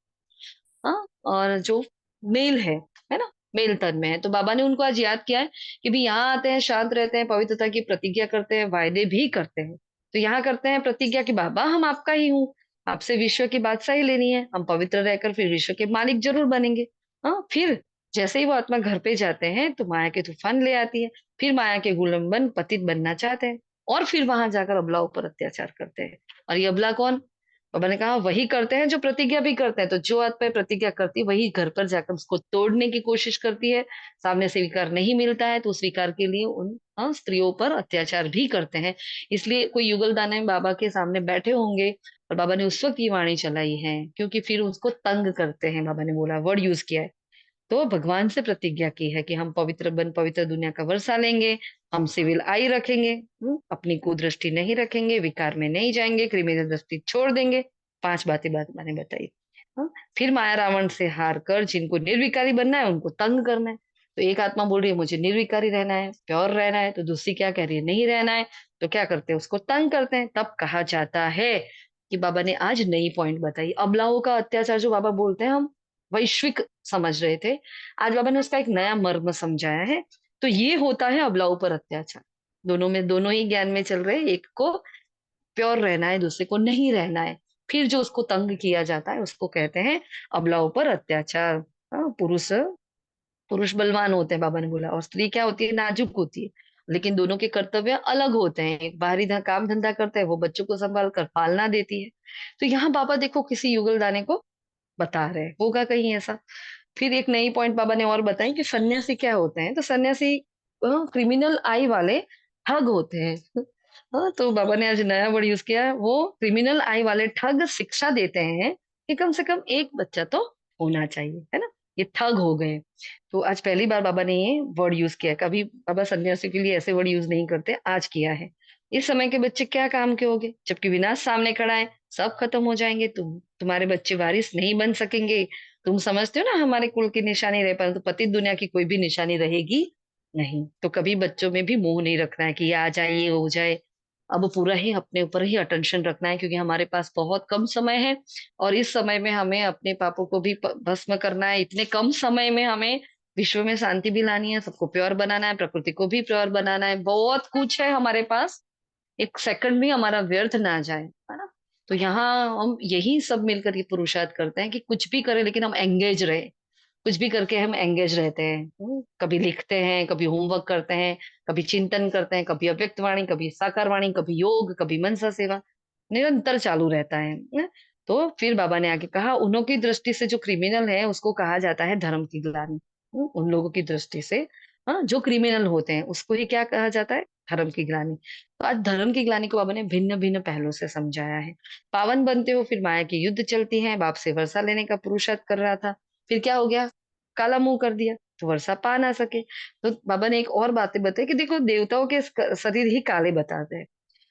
हाँ, और जो मेल है ना, मेल तन में है। तो बाबा ने उनको आज याद किया है कि भी यहाँ आते हैं, शांत रहते हैं, पवित्रता की प्रतिज्ञा करते हैं, वायदे भी करते हैं। तो यहाँ करते हैं प्रतिज्ञा कि बाबा हम आपका ही हूँ, आपसे विश्व की बादशाही लेनी है, हम पवित्र रहकर फिर विश्व के मालिक जरूर बनेंगे। हाँ, फिर जैसे ही वो आत्मा घर पे जाते हैं तो माया के तूफान ले आती है। फिर माया के गुलाम पतित बनना चाहते हैं, और फिर वहां जाकर अबलाओं पर अत्याचार करते हैं। और ये अबला कौन? बाबा ने कहा वही करते हैं जो प्रतिज्ञा भी करते हैं। तो जो आत्मा प्रतिज्ञा करती है वही घर पर जाकर उसको तोड़ने की कोशिश करती है। सामने से स्वीकार नहीं मिलता है तो स्वीकार के लिए उन स्त्रियों पर अत्याचार भी करते हैं। इसलिए कोई युगल दाने बाबा के सामने बैठे होंगे, और बाबा ने उस वक्त ये वाणी चलाई है, क्योंकि फिर उसको तंग करते हैं। बाबा ने बोला, वर्ड यूज किया है। तो भगवान से प्रतिज्ञा की है कि हम पवित्र दुनिया का वर्षा लेंगे, हम सिविल आई रखेंगे, अपनी कुदृष्टि नहीं रखेंगे, विकार में नहीं जाएंगे, क्रिमिनल दृष्टि छोड़ देंगे। 5 बातें बात मैंने बताई। हाँ? फिर माया रावण से हार कर जिनको निर्विकारी बनना है उनको तंग करना है। तो एक आत्मा बोल रही है मुझे निर्विकारी रहना है, प्योर रहना है, तो दूसरी क्या कह रही है, नहीं रहना है। तो क्या करते हैं, उसको तंग करते हैं। तब कहा जाता है कि बाबा ने आज नई पॉइंट बताई। अबलाओं का अत्याचार जो बाबा बोलते हैं हम वैश्विक समझ रहे थे, आज बाबा ने उसका एक नया मर्म समझाया है। तो ये होता है अबलाओं पर अत्याचार। दोनों में, दोनों ही ज्ञान में चल रहे हैं। एक को प्योर रहना है, दूसरे को नहीं रहना है। फिर जो उसको तंग किया जाता है उसको कहते हैं अबलाओं पर अत्याचार। पुरुष पुरुष बलवान होते हैं बाबा ने बोला, और स्त्री क्या होती है, नाजुक होती है। लेकिन दोनों के कर्तव्य अलग होते हैं। एक बाहरी काम धंधा करता है, वो बच्चों को संभाल कर पालना देती है। तो यहाँ बाबा देखो किसी युगल दाने को बता रहे हैं, होगा कहीं ऐसा। फिर एक नई पॉइंट बाबा ने और बताई कि सन्यासी क्या होते हैं। तो सन्यासी क्रिमिनल आई वाले ठग होते हैं। तो बाबा ने आज नया वर्ड यूज किया है, वो क्रिमिनल आई वाले ठग शिक्षा देते हैं कि कम से कम एक बच्चा तो होना चाहिए, है ना। ये ठग हो गए। तो आज पहली बार बाबा ने ये वर्ड यूज किया है। कभी बाबा सन्यासी के लिए ऐसे वर्ड यूज नहीं करते, आज किया है। इस समय के बच्चे क्या काम के होंगे, जबकि विनाश सामने खड़ा है, सब खत्म हो जाएंगे। तुम्हारे बच्चे वारिस नहीं बन सकेंगे। तुम समझते हो ना हमारे कुल की निशानी रहे, परंतु पतित दुनिया की कोई भी निशानी रहेगी नहीं। तो कभी बच्चों में भी मोह नहीं रखना है कि ये आ जाए, ये हो जाए। अब पूरा ही अपने ऊपर ही अटेंशन रखना है, क्योंकि हमारे पास बहुत कम समय है, और इस समय में हमें अपने पापों को भी भस्म करना है। इतने कम समय में हमें विश्व में शांति भी लानी है, सबको प्योर बनाना है, प्रकृति को भी प्योर बनाना है। बहुत कुछ है हमारे पास, एक सेकंड भी हमारा व्यर्थ ना जाए, है ना। तो यहाँ हम यही सब मिलकर ये पुरुषार्थ करते हैं कि कुछ भी करें लेकिन हम एंगेज रहे। कुछ भी करके हम एंगेज रहते हैं। कभी लिखते हैं, कभी होमवर्क करते हैं, कभी चिंतन करते हैं, कभी अव्यक्त वाणी, कभी साकार वाणी, कभी योग, कभी मनसा सेवा, निरंतर चालू रहता है ना? तो फिर बाबा ने आगे कहा, उन्हों की दृष्टि से जो क्रिमिनल है उसको कहा जाता है धर्म की ग्लानि। उन लोगों की दृष्टि से, हाँ, जो क्रिमिनल होते हैं उसको ही क्या कहा जाता है, धर्म की ग्लानि। तो आज धर्म की ग्लानि को बाबा ने भिन्न भिन्न पहलुओं से समझाया है। पावन बनते हो, फिर माया की युद्ध चलती है। बाप से वर्षा लेने का पुरुषार्थ कर रहा था, फिर क्या हो गया, काला मुंह कर दिया, तो वर्षा पा ना सके। तो बाबा ने एक और बातें बताई कि देखो देवताओं के शरीर ही काले बताते हैं।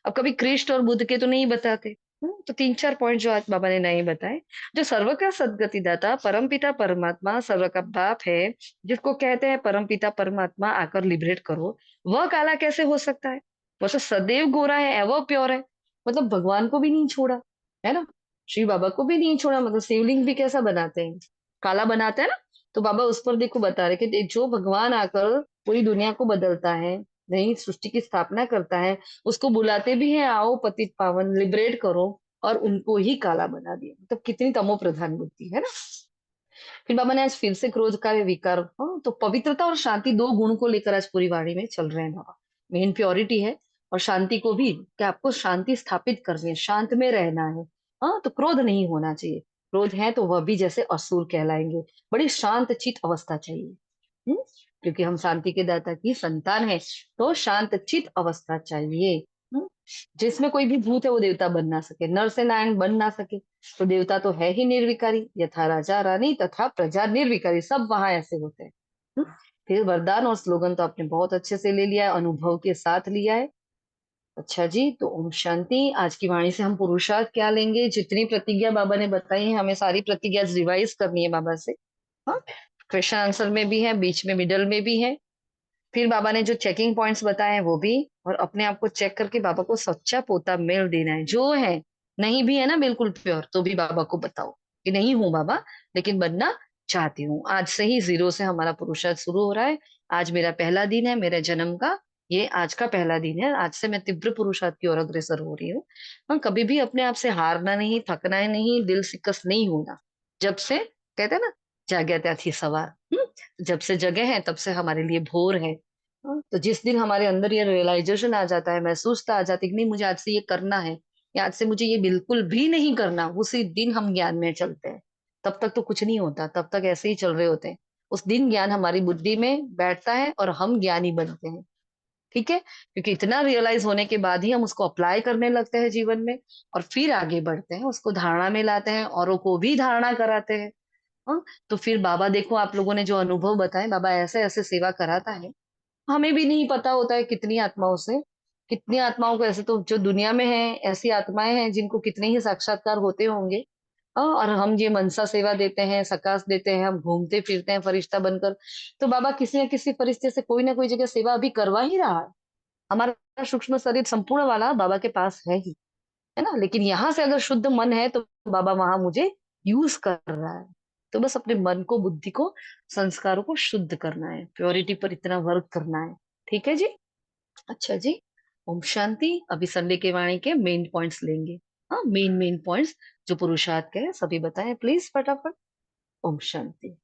अब कभी कृष्ण और बुद्ध के तो नहीं बताते, तो 3-4 पॉइंट जो आज बाबा ने नए बताए। जो सर्व का सद्गति दाता परमपिता परमात्मा सर्व का बाप है, जिसको कहते हैं परमपिता परमात्मा आकर लिबरेट करो, वह काला कैसे हो सकता है? वो तो सदैव गोरा है, एवर प्योर है। मतलब भगवान को भी नहीं छोड़ा, है ना? श्री बाबा को भी नहीं छोड़ा, मतलब शिवलिंग भी कैसा बनाते हैं? काला बनाते हैं ना? तो बाबा उस पर देखो बता रहे कि जो भगवान आकर पूरी दुनिया को बदलता है, नई सृष्टि की स्थापना करता है, उसको बुलाते भी हैं, आओ पतित पावन लिबरेट करो, और उनको ही काला बना दिया। मतलब कितनी तमो प्रधान बुद्धि है ना। फिर बाबा ने आज फिर से क्रोध का विकार, तो पवित्रता और शांति दो गुण को लेकर आज पूरी वाणी में चल रहे हैं बाबा। मेन प्योरिटी है और शांति को भी, कि आपको शांति स्थापित करनी है, शांत में रहना है। हाँ, तो क्रोध नहीं होना चाहिए। क्रोध है तो वह भी जैसे असुर कहलाएंगे। बड़ी शांत चित अवस्था चाहिए। हम्म क्योंकि हम शांति के दाता की संतान है, तो शांत चित अवस्था चाहिए। जिसमें कोई भी भूत है वो देवता बन ना सके, नर से नारायण बन ना सके, तो देवता तो है ही निर्विकारी। यथा राजा रानी तथा प्रजा निर्विकारी, सब वहां ऐसे होते हैं। फिर वरदान और स्लोगन तो आपने बहुत अच्छे से ले लिया है, अनुभव के साथ लिया है। अच्छा जी, तो ओम शांति। आज की वाणी से हम पुरुषार्थ क्या लेंगे? जितनी प्रतिज्ञा बाबा ने बताई है, हमें सारी प्रतिज्ञा रिवाइज करनी है बाबा से। हाँ, क्वेश्चन आंसर में भी है, बीच में मिडल में भी है। फिर बाबा ने जो चेकिंग पॉइंट्स बताए हैं वो भी, और अपने आप को चेक करके बाबा को सच्चा पोता मेल देना है। जो है, नहीं भी है ना बिल्कुल प्योर, तो भी बाबा को बताओ कि नहीं हूं बाबा, लेकिन बनना चाहती हूँ। आज से ही 0 से हमारा पुरुषार्थ शुरू हो रहा है। आज मेरा पहला दिन है मेरे जन्म का, ये आज का पहला दिन है। आज से मैं तीव्र पुरुषार्थ की ओर अग्रसर हो रही हूँ। हाँ, कभी भी अपने आप से हारना नहीं, थकना है नहीं, दिल सिकस नहीं होना। जब से कहते हैं ना, जाग्या थी सवार। जब से जगह है तब से हमारे लिए भोर है। तो जिस दिन हमारे अंदर ये रियलाइजेशन आ जाता है, महसूसता आ जाती है कि नहीं मुझे आज से ये करना है, या आज से मुझे ये बिल्कुल भी नहीं करना, उसी दिन हम ज्ञान में चलते हैं। तब तक तो कुछ नहीं होता, तब तक ऐसे ही चल रहे होते हैं। उस दिन ज्ञान हमारी बुद्धि में बैठता है और हम ज्ञानी बनते हैं। ठीक है, क्योंकि इतना रियलाइज होने के बाद ही हम उसको अप्लाई करने लगते हैं जीवन में, और फिर आगे बढ़ते हैं, उसको धारणा में लाते हैं, औरों को भी धारणा कराते हैं। हाँ, तो फिर बाबा देखो, आप लोगों ने जो अनुभव बताए, बाबा ऐसे ऐसे सेवा कराता है। हमें भी नहीं पता होता है कितनी आत्माओं से, कितनी आत्माओं को, ऐसे तो जो दुनिया में है ऐसी आत्माएं हैं जिनको कितने ही साक्षात्कार होते होंगे। और हम ये मनसा सेवा देते हैं, सकाश देते हैं, हम घूमते फिरते हैं फरिश्ता बनकर। तो बाबा किसी न किसी फरिश्ते से कोई ना कोई जगह सेवा अभी करवा ही रहा है। हमारा सूक्ष्म शरीर संपूर्ण वाला बाबा के पास है ना। लेकिन यहाँ से अगर शुद्ध मन है तो बाबा वहां मुझे यूज कर रहा है। तो बस अपने मन को, बुद्धि को, संस्कारों को शुद्ध करना है, प्योरिटी पर इतना वर्क करना है। ठीक है जी। अच्छा जी, ओम शांति। अभी संडे के वाणी के मेन पॉइंट्स लेंगे। हाँ, मेन पॉइंट्स जो पुरुषार्थ के हैं सभी बताएं प्लीज फटाफट। ओम शांति।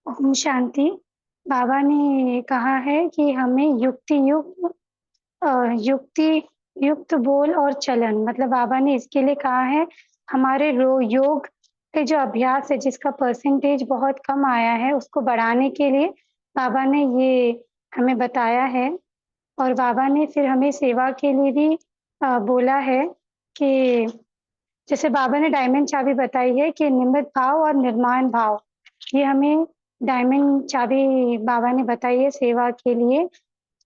ओम शांति। बाबा ने कहा है कि हमें युक्ति युक्त बोल और चलन, मतलब बाबा ने इसके लिए कहा है हमारे योग के जो अभ्यास है जिसका परसेंटेज बहुत कम आया है उसको बढ़ाने के लिए बाबा ने ये हमें बताया है। और बाबा ने फिर हमें सेवा के लिए भी बोला है कि जैसे बाबा ने डायमंड चाबी बताई है कि निमित्त भाव और निर्माण भाव, ये हमें डायमंड चाबी बाबा ने बताई है सेवा के लिए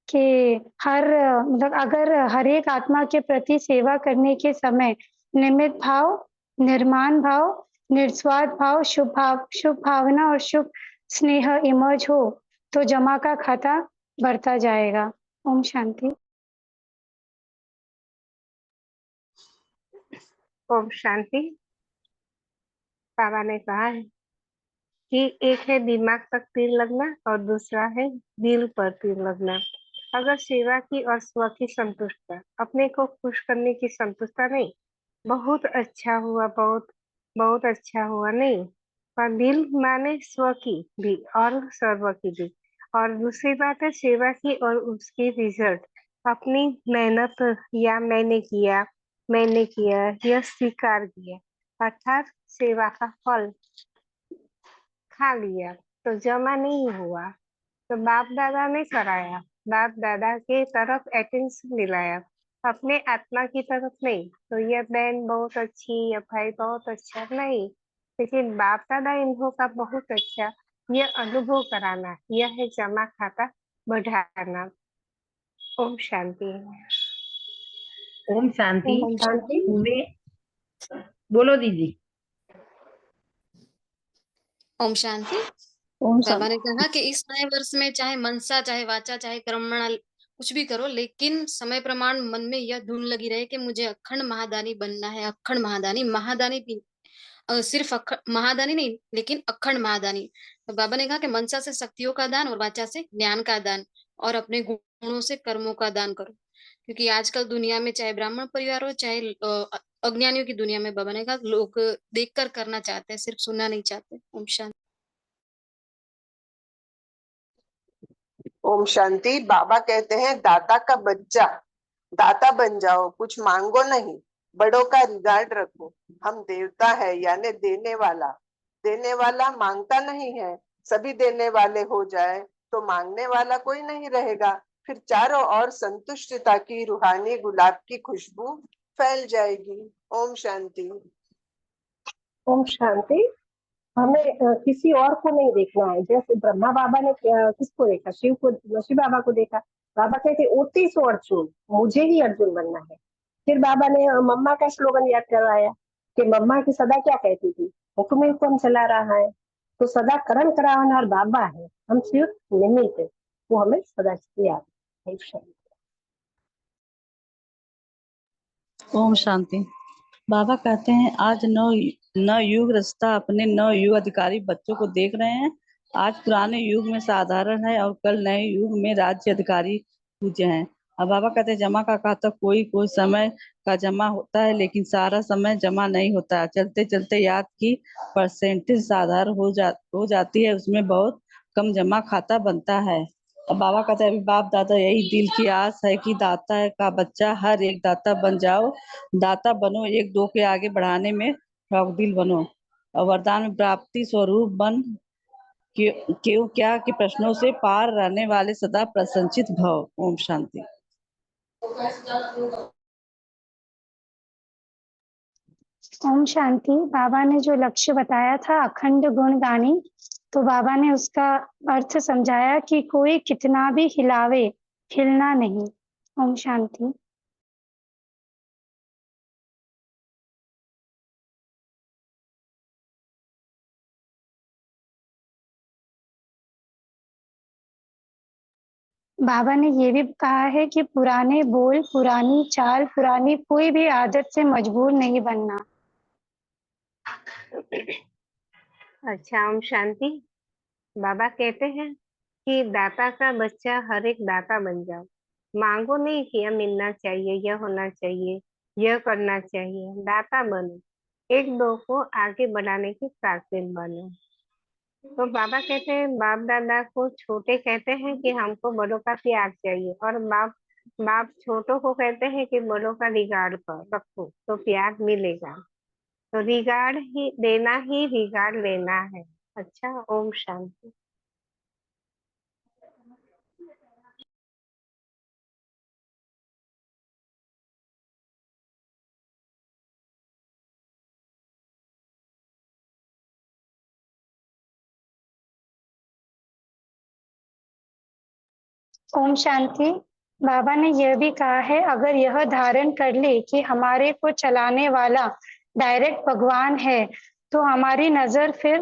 कि हर मतलब अगर हर एक आत्मा के प्रति सेवा करने के समय निमित्त भाव, निर्माण भाव, निस्वार्थ भाव, शुभ भावना और शुभ स्नेह इमर्ज हो तो जमा का खाता बढ़ता जाएगा। ओम शांति। ओम शांति। बाबा ने कहा है कि एक है दिमाग तक तीर लगना और दूसरा है दिल पर तीर लगना। अगर सेवा की और स्व की संतुष्टता, अपने को खुश करने की संतुष्टता नहीं, बहुत अच्छा हुआ, बहुत बहुत अच्छा हुआ नहीं, पर दिल माने स्व की भी और सर्व की भी। और दूसरी बात है सेवा की और उसकी रिजल्ट, अपनी मेहनत या मैंने किया यह स्वीकार किया, अर्थात सेवा का फल खा लिया, तो जमा नहीं हुआ, तो बाप दादा ने कराया, बाप दादा के तरफ अटेंशन दिलाया, अपने आत्मा की तरफ नहीं। तो यह बहन बहुत अच्छी, यह भाई बहुत अच्छा नहीं, लेकिन बाप दादा इन्हों का बहुत अच्छा, यह अनुभव कराना, यह है जमा खाता बढ़ाना। ओम शांति। ओम शांति। ओम शांति। मैं बोलो दीदी। ओम शांति। ओम बाबा ने शांति। कहा कि इस नए वर्ष में चाहे मनसा, चाहे वाचा, चाहे कर्मणा, कुछ भी करो, लेकिन समय प्रमाण मन में यह धुन लगी रहे कि मुझे अखंड महादानी बनना है। अखंड महादानी, महादानी भी सिर्फ महादानी नहीं, लेकिन अखंड महादानी। तो बाबा ने कहा कि मनसा से शक्तियों का दान और वाचा से ज्ञान का दान और अपने गुणों से कर्मों का दान करो। क्योंकि आजकल दुनिया में चाहे ब्राह्मण परिवार हो, चाहे अज्ञानियों की दुनिया में, बाबा ने कहा लोग देखकर करना चाहते हैं, सिर्फ सुनना नहीं चाहते। ओम शांति। ओम शांति। बाबा कहते हैं दाता का बच्चा, दाता बन जाओ, कुछ मांगो नहीं, बड़ों का रिगार्ड रखो। हम देवता है यानी देने वाला, देने वाला मांगता नहीं है। सभी देने वाले हो जाए तो मांगने वाला कोई नहीं रहेगा, फिर चारों ओर संतुष्टता की रूहानी गुलाब की खुशबू फैल जाएगी। ओम शांति। ओम शांति। हमें किसी और को नहीं देखना है। जैसे ब्रह्मा बाबा ने किसको देखा? शिव को, शिव बाबा को देखा। बाबा कहते 38 अर्जुन, मुझे ही अर्जुन बनना है। फिर बाबा ने मम्मा का स्लोगन याद करवाया कि मम्मा की सदा क्या कहती थी, हुक्म हुक्म चला रहा है। तो सदा करण करावनार बाबा है, हम सिर्फ निमित्त है। वो हमें सदा याद है। ओम शांति। बाबा कहते हैं आज नव युग रास्ता अपने नव युग अधिकारी बच्चों को देख रहे हैं। आज पुराने युग में साधारण है और कल नए युग में राज्य अधिकारी पूज्य हैं। अब बाबा कहते हैं जमा का खाता कोई कोई समय का जमा होता है, लेकिन सारा समय जमा नहीं होता। चलते चलते याद की परसेंटेज साधारण हो जाती है, उसमें बहुत कम जमा खाता बनता है। अब बाबा कहते हैं अभी बाप दादा यही दिल की आस है कि दाता का बच्चा हर एक दाता बन जाओ। दाता बनो, एक दो के आगे बढ़ाने में दिल बनो और वरदान में प्राप्ति स्वरूप बन क्यों क्या के प्रश्नों से पार रहने वाले सदा प्रसन्नचित भव। ओम शांति। ओम शांति। बाबा ने जो लक्ष्य बताया था अखंड गुणगानी, तो बाबा ने उसका अर्थ समझाया कि कोई कितना भी हिलावे, हिलना नहीं। ओम शांति। बाबा ने ये भी कहा है कि पुराने बोल, पुरानी चाल, पुरानी कोई भी आदत से मजबूर नहीं बनना। अच्छा, ओम शांति। बाबा कहते हैं कि दाता का बच्चा हर एक दाता बन जाओ। मांगो नहीं कि यह मिलना चाहिए, यह होना चाहिए, यह करना चाहिए। दाता बनो, एक दो को आगे बढ़ाने की ताकत बनो। तो बाबा कहते हैं बाप दादा को छोटे कहते हैं कि हमको बड़ों का प्यार चाहिए, और बाप बाप छोटों को कहते हैं कि बड़ों का रिगार्ड कर रखो तो प्यार मिलेगा। तो रिगार्ड ही देना ही रिगार्ड लेना है। अच्छा, ओम शांति। ओम शांति। बाबा ने यह भी कहा है अगर यह धारण कर ले कि हमारे को चलाने वाला डायरेक्ट भगवान है, तो हमारी नजर फिर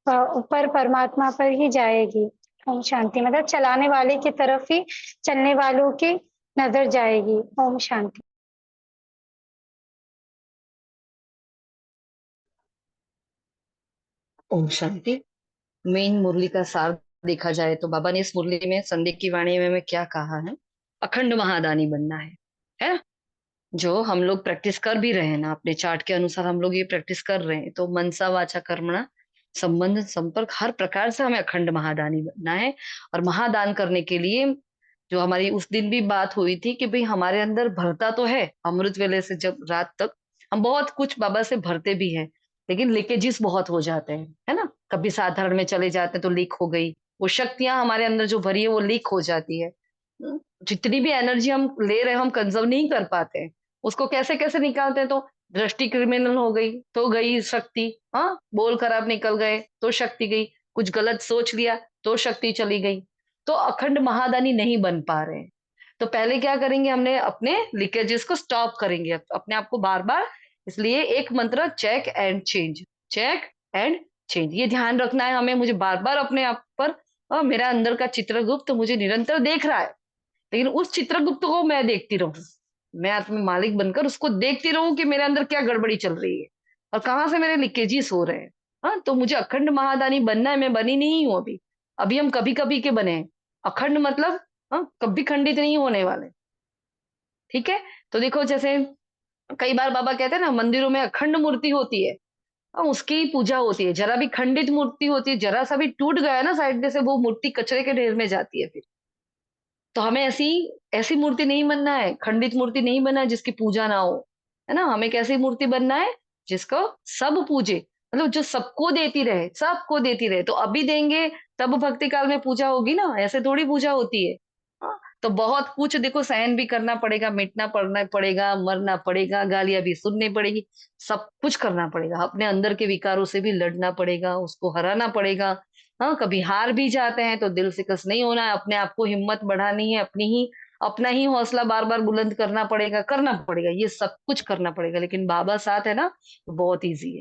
ऊपर परमात्मा पर ही जाएगी। ओम शांति। मतलब चलाने वाले की तरफ ही चलने वालों की नजर जाएगी। ओम शांति। ओम शांति। मेन मुरली का सार देखा जाए तो बाबा ने इस मुरली में संदेह की वाणी में क्या कहा है, अखंड महादानी बनना है ना? जो हम लोग प्रैक्टिस कर भी रहे हैं ना, अपने चार्ट के अनुसार हम लोग ये प्रैक्टिस कर रहे हैं। तो मनसा वाचा कर्मणा संबंध संपर्क हर प्रकार से हमें अखंड महादानी बनना है। और महादान करने के लिए जो हमारी उस दिन भी बात हुई थी कि भाई हमारे अंदर भरता तो है, अमृत वेले से जब रात तक हम बहुत कुछ बाबा से भरते भी हैं, लेकिन लीकेजेस बहुत हो जाते हैं, है ना? कभी साधारण में चले जाते हैं तो लीक हो गई, वो शक्तियां हमारे अंदर जो भरी है वो लीक हो जाती है। जितनी भी एनर्जी हम ले रहे हैं हम कंजर्व नहीं कर पाते हैं, उसको कैसे कैसे निकालते हैं। तो दृष्टि क्रिमिनल हो गई तो गई शक्ति, हाँ, बोल खराब निकल गए तो शक्ति गई, कुछ गलत सोच लिया तो शक्ति चली गई। तो अखंड महादानी नहीं बन पा रहे हैं। तो पहले क्या करेंगे, हमने अपने लीकेजेस को स्टॉप करेंगे अपने आप को बार बार। इसलिए एक मंत्र check and change, check and change, ये ध्यान रखना है हमें। मुझे बार बार अपने आप पर मेरा अंदर का चित्रगुप्त मुझे निरंतर देख रहा है, लेकिन उस चित्रगुप्त को मैं देखती रहूं, मैं आत्म मालिक बनकर उसको देखती रहूं कि मेरे अंदर क्या गड़बड़ी चल रही है और कहाँ से मेरे लीकेजेस हो रहे हैं। हाँ, तो मुझे अखंड महादानी बनना है, मैं बनी नहीं हूं अभी। अभी हम कभी कभी के बने हैं। अखंड मतलब हाँ, कभी खंडित नहीं होने वाले। ठीक है, तो देखो जैसे कई बार बाबा कहते हैं ना, मंदिरों में अखंड मूर्ति होती है, उसकी पूजा होती है। जरा भी खंडित मूर्ति होती है, जरा सा भी टूट गया ना साइड में से, वो मूर्ति कचरे के ढेर में जाती है फिर। तो हमें ऐसी ऐसी मूर्ति नहीं बनना है, खंडित मूर्ति नहीं बनना है जिसकी पूजा ना हो, है ना। हमें कैसी मूर्ति बनना है, जिसको सब पूजे, मतलब जो सबको देती रहे, सबको देती रहे। तो अभी देंगे तब भक्ति काल में पूजा होगी ना, ऐसे थोड़ी पूजा होती है। हाँ, तो बहुत कुछ देखो सहन भी करना पड़ेगा, मिटना पड़ना पड़ेगा, मरना पड़ेगा, गालियां भी सुननी पड़ेगी, सब कुछ करना पड़ेगा। अपने अंदर के विकारों से भी लड़ना पड़ेगा, उसको हराना पड़ेगा। हाँ, कभी हार भी जाते हैं तो दिल से कस नहीं होना है, अपने आप को हिम्मत बढ़ानी है, अपना ही हौसला बार बार बुलंद करना पड़ेगा, ये सब कुछ करना पड़ेगा। लेकिन बाबा साथ है ना, तो बहुत ईजी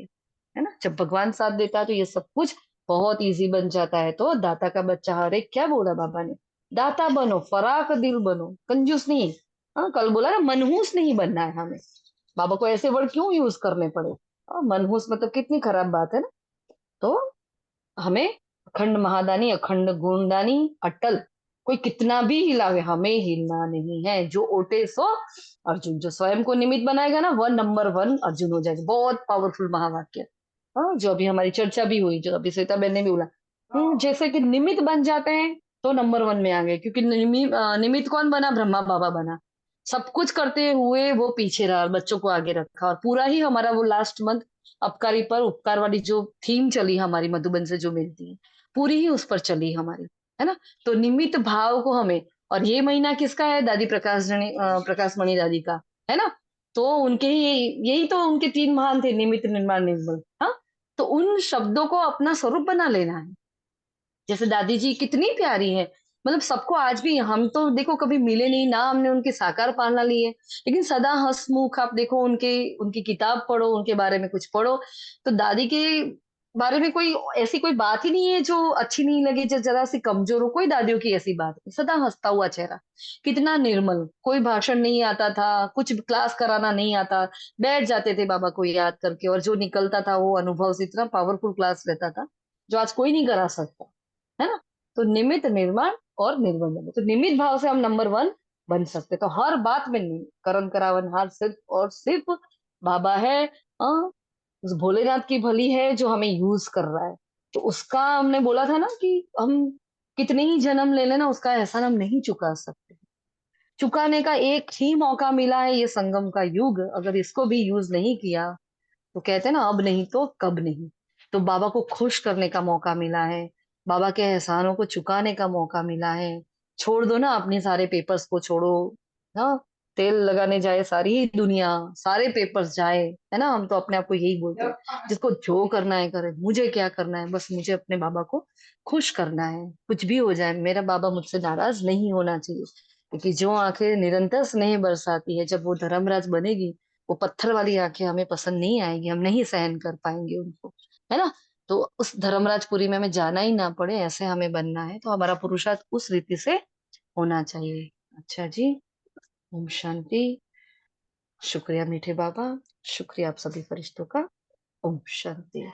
है ना। जब भगवान साथ देता है तो ये सब कुछ बहुत ईजी बन जाता है। तो दाता का बच्चा, हर एक, क्या बोला बाबा ने, दाता बनो, फराक दिल बनो, कंजूस नहीं। हाँ, कल बोला ना, मनहूस नहीं बनना है हमें। बाबा को ऐसे वर्ड क्यों यूज करने पड़े, मनहूस मतलब कितनी खराब बात है ना। तो हमें अखंड महादानी, अखंड गुणदानी, अटल, कोई कितना भी हिलावे हमें हिलना नहीं है। जो ओटे सो अर्जुन, जो स्वयं को निमित्त बनाएगा ना, वह नंबर वन अर्जुन हो जाएगा। बहुत पावरफुल महावाक्य। हाँ, जो अभी हमारी चर्चा भी हुई, जो अभी श्वेता बहन ने भी बोला, जैसे कि निमित्त बन जाते हैं तो नंबर वन में आ गए। क्योंकि निमित्त कौन बना, ब्रह्मा बाबा बना। सब कुछ करते हुए वो पीछे रहा, बच्चों को आगे रखा। और पूरा ही हमारा वो लास्ट मंथ अपकारी पर उपकार वाली जो थीम चली हमारी, मधुबन से जो मिलती है, पूरी ही उस पर चली हमारी, है ना। तो निमित्त भाव को हमें, और ये महीना किसका है, दादी प्रकाश मणि दादी का, है ना। तो उनके ही यही तो उनके तीन महान थे, निमित्त, निर्माण, निर्मल। हाँ, तो उन शब्दों को अपना स्वरूप बना लेना है। जैसे दादी जी कितनी प्यारी है, मतलब सबको आज भी, हम तो देखो कभी मिले नहीं ना, हमने उनकी साकार पालना ली है, लेकिन सदा हंसमुख। आप देखो उनके, उनकी किताब पढ़ो, उनके बारे में कुछ पढ़ो, तो दादी के बारे में कोई ऐसी कोई बात ही नहीं है जो अच्छी नहीं लगे, जो जरा सी कमजोर हो। कोई दादियों की ऐसी बात नहीं, सदा हंसता हुआ चेहरा, कितना निर्मल। कोई भाषण नहीं आता था, कुछ क्लास कराना नहीं आता, बैठ जाते थे बाबा को याद करके, और जो निकलता था वो अनुभव से इतना पावरफुल क्लास रहता था, जो आज कोई नहीं करा सकता, है ना। तो निमित्त, निर्माण और निर्मल बने, तो निमित्त भाव से हम नंबर वन बन सकते। तो हर बात में करम करावन हार सिर्फ और सिर्फ बाबा है। उस भोलेनाथ की भली है जो हमें यूज कर रहा है। तो उसका हमने बोला था ना कि हम कितने ही जन्म ले लेना, उसका एहसान हम नहीं चुका सकते। चुकाने का एक ही मौका मिला है, ये संगम का युग। अगर इसको भी यूज नहीं किया तो कहते हैं ना, अब नहीं तो कब नहीं। तो बाबा को खुश करने का मौका मिला है, बाबा के एहसानों को चुकाने का मौका मिला है। छोड़ दो ना अपने सारे पेपर्स को, छोड़ो। हाँ, तेल लगाने जाए सारी ही दुनिया, सारे पेपर्स जाए, है ना। हम तो अपने आप को यही बोलते हैं, जिसको जो करना है करे, मुझे क्या करना है, बस मुझे अपने बाबा को खुश करना है। कुछ भी हो जाए, मेरा बाबा मुझसे नाराज नहीं होना चाहिए। क्योंकि जो आंखें निरंतर स्नेह बरसाती है, जब वो धर्मराज बनेगी, वो पत्थर वाली आंखें हमें पसंद नहीं आएगी, हम नहीं सहन कर पाएंगे उनको, है ना। तो उस धर्मराजपुरी में हमें जाना ही ना पड़े, ऐसे हमें बनना है। तो हमारा पुरुषार्थ उस रीति से होना चाहिए। अच्छा जी, ओम शांति। शुक्रिया मीठे बाबा, शुक्रिया आप सभी फरिश्तों का। ओम शांति।